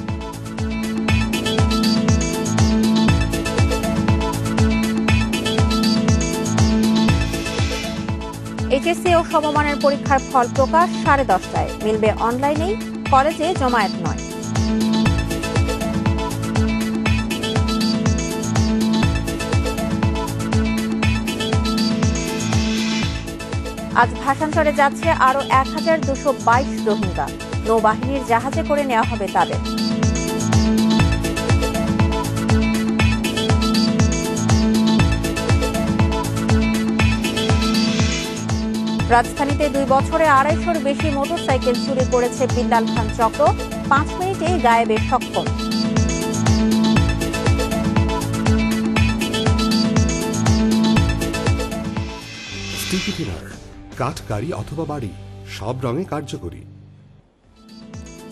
এইচএসসি ও সমমানের পরীক্ষার ফল প্রকাশ 10:30টায়। মিলবে অনলাইনেই, কলেজে জমায়েত নয়। আজ ভাষান্তরে যাচ্ছে আরো 1222 রোহিঙ্গা। নৌবাহিনীর জাহাজে করে নেওয়া হবে তাদের। রাজধানীতে 2 বছরে 250-র বেশি মোটরসাইকেল চুরি করেছে বিল্লাল খান চক্র। 5 মিনিটেই গায়েবে সক্ষম। স্টিকি থিনার, কাঠ, গাড়ি অথবা বাড়ি, সব রঙে কার্যকরী।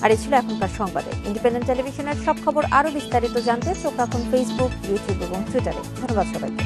আর এই ছিল এখনকার সংবাদে। ইন্ডিপেন্ডেন্ট টেলিভিশনের সব খবর আরো বিস্তারিত জানতে চোখ রাখুন ফেসবুক, ইউটিউব এবং টুইটারে। ধন্যবাদ সবাইকে।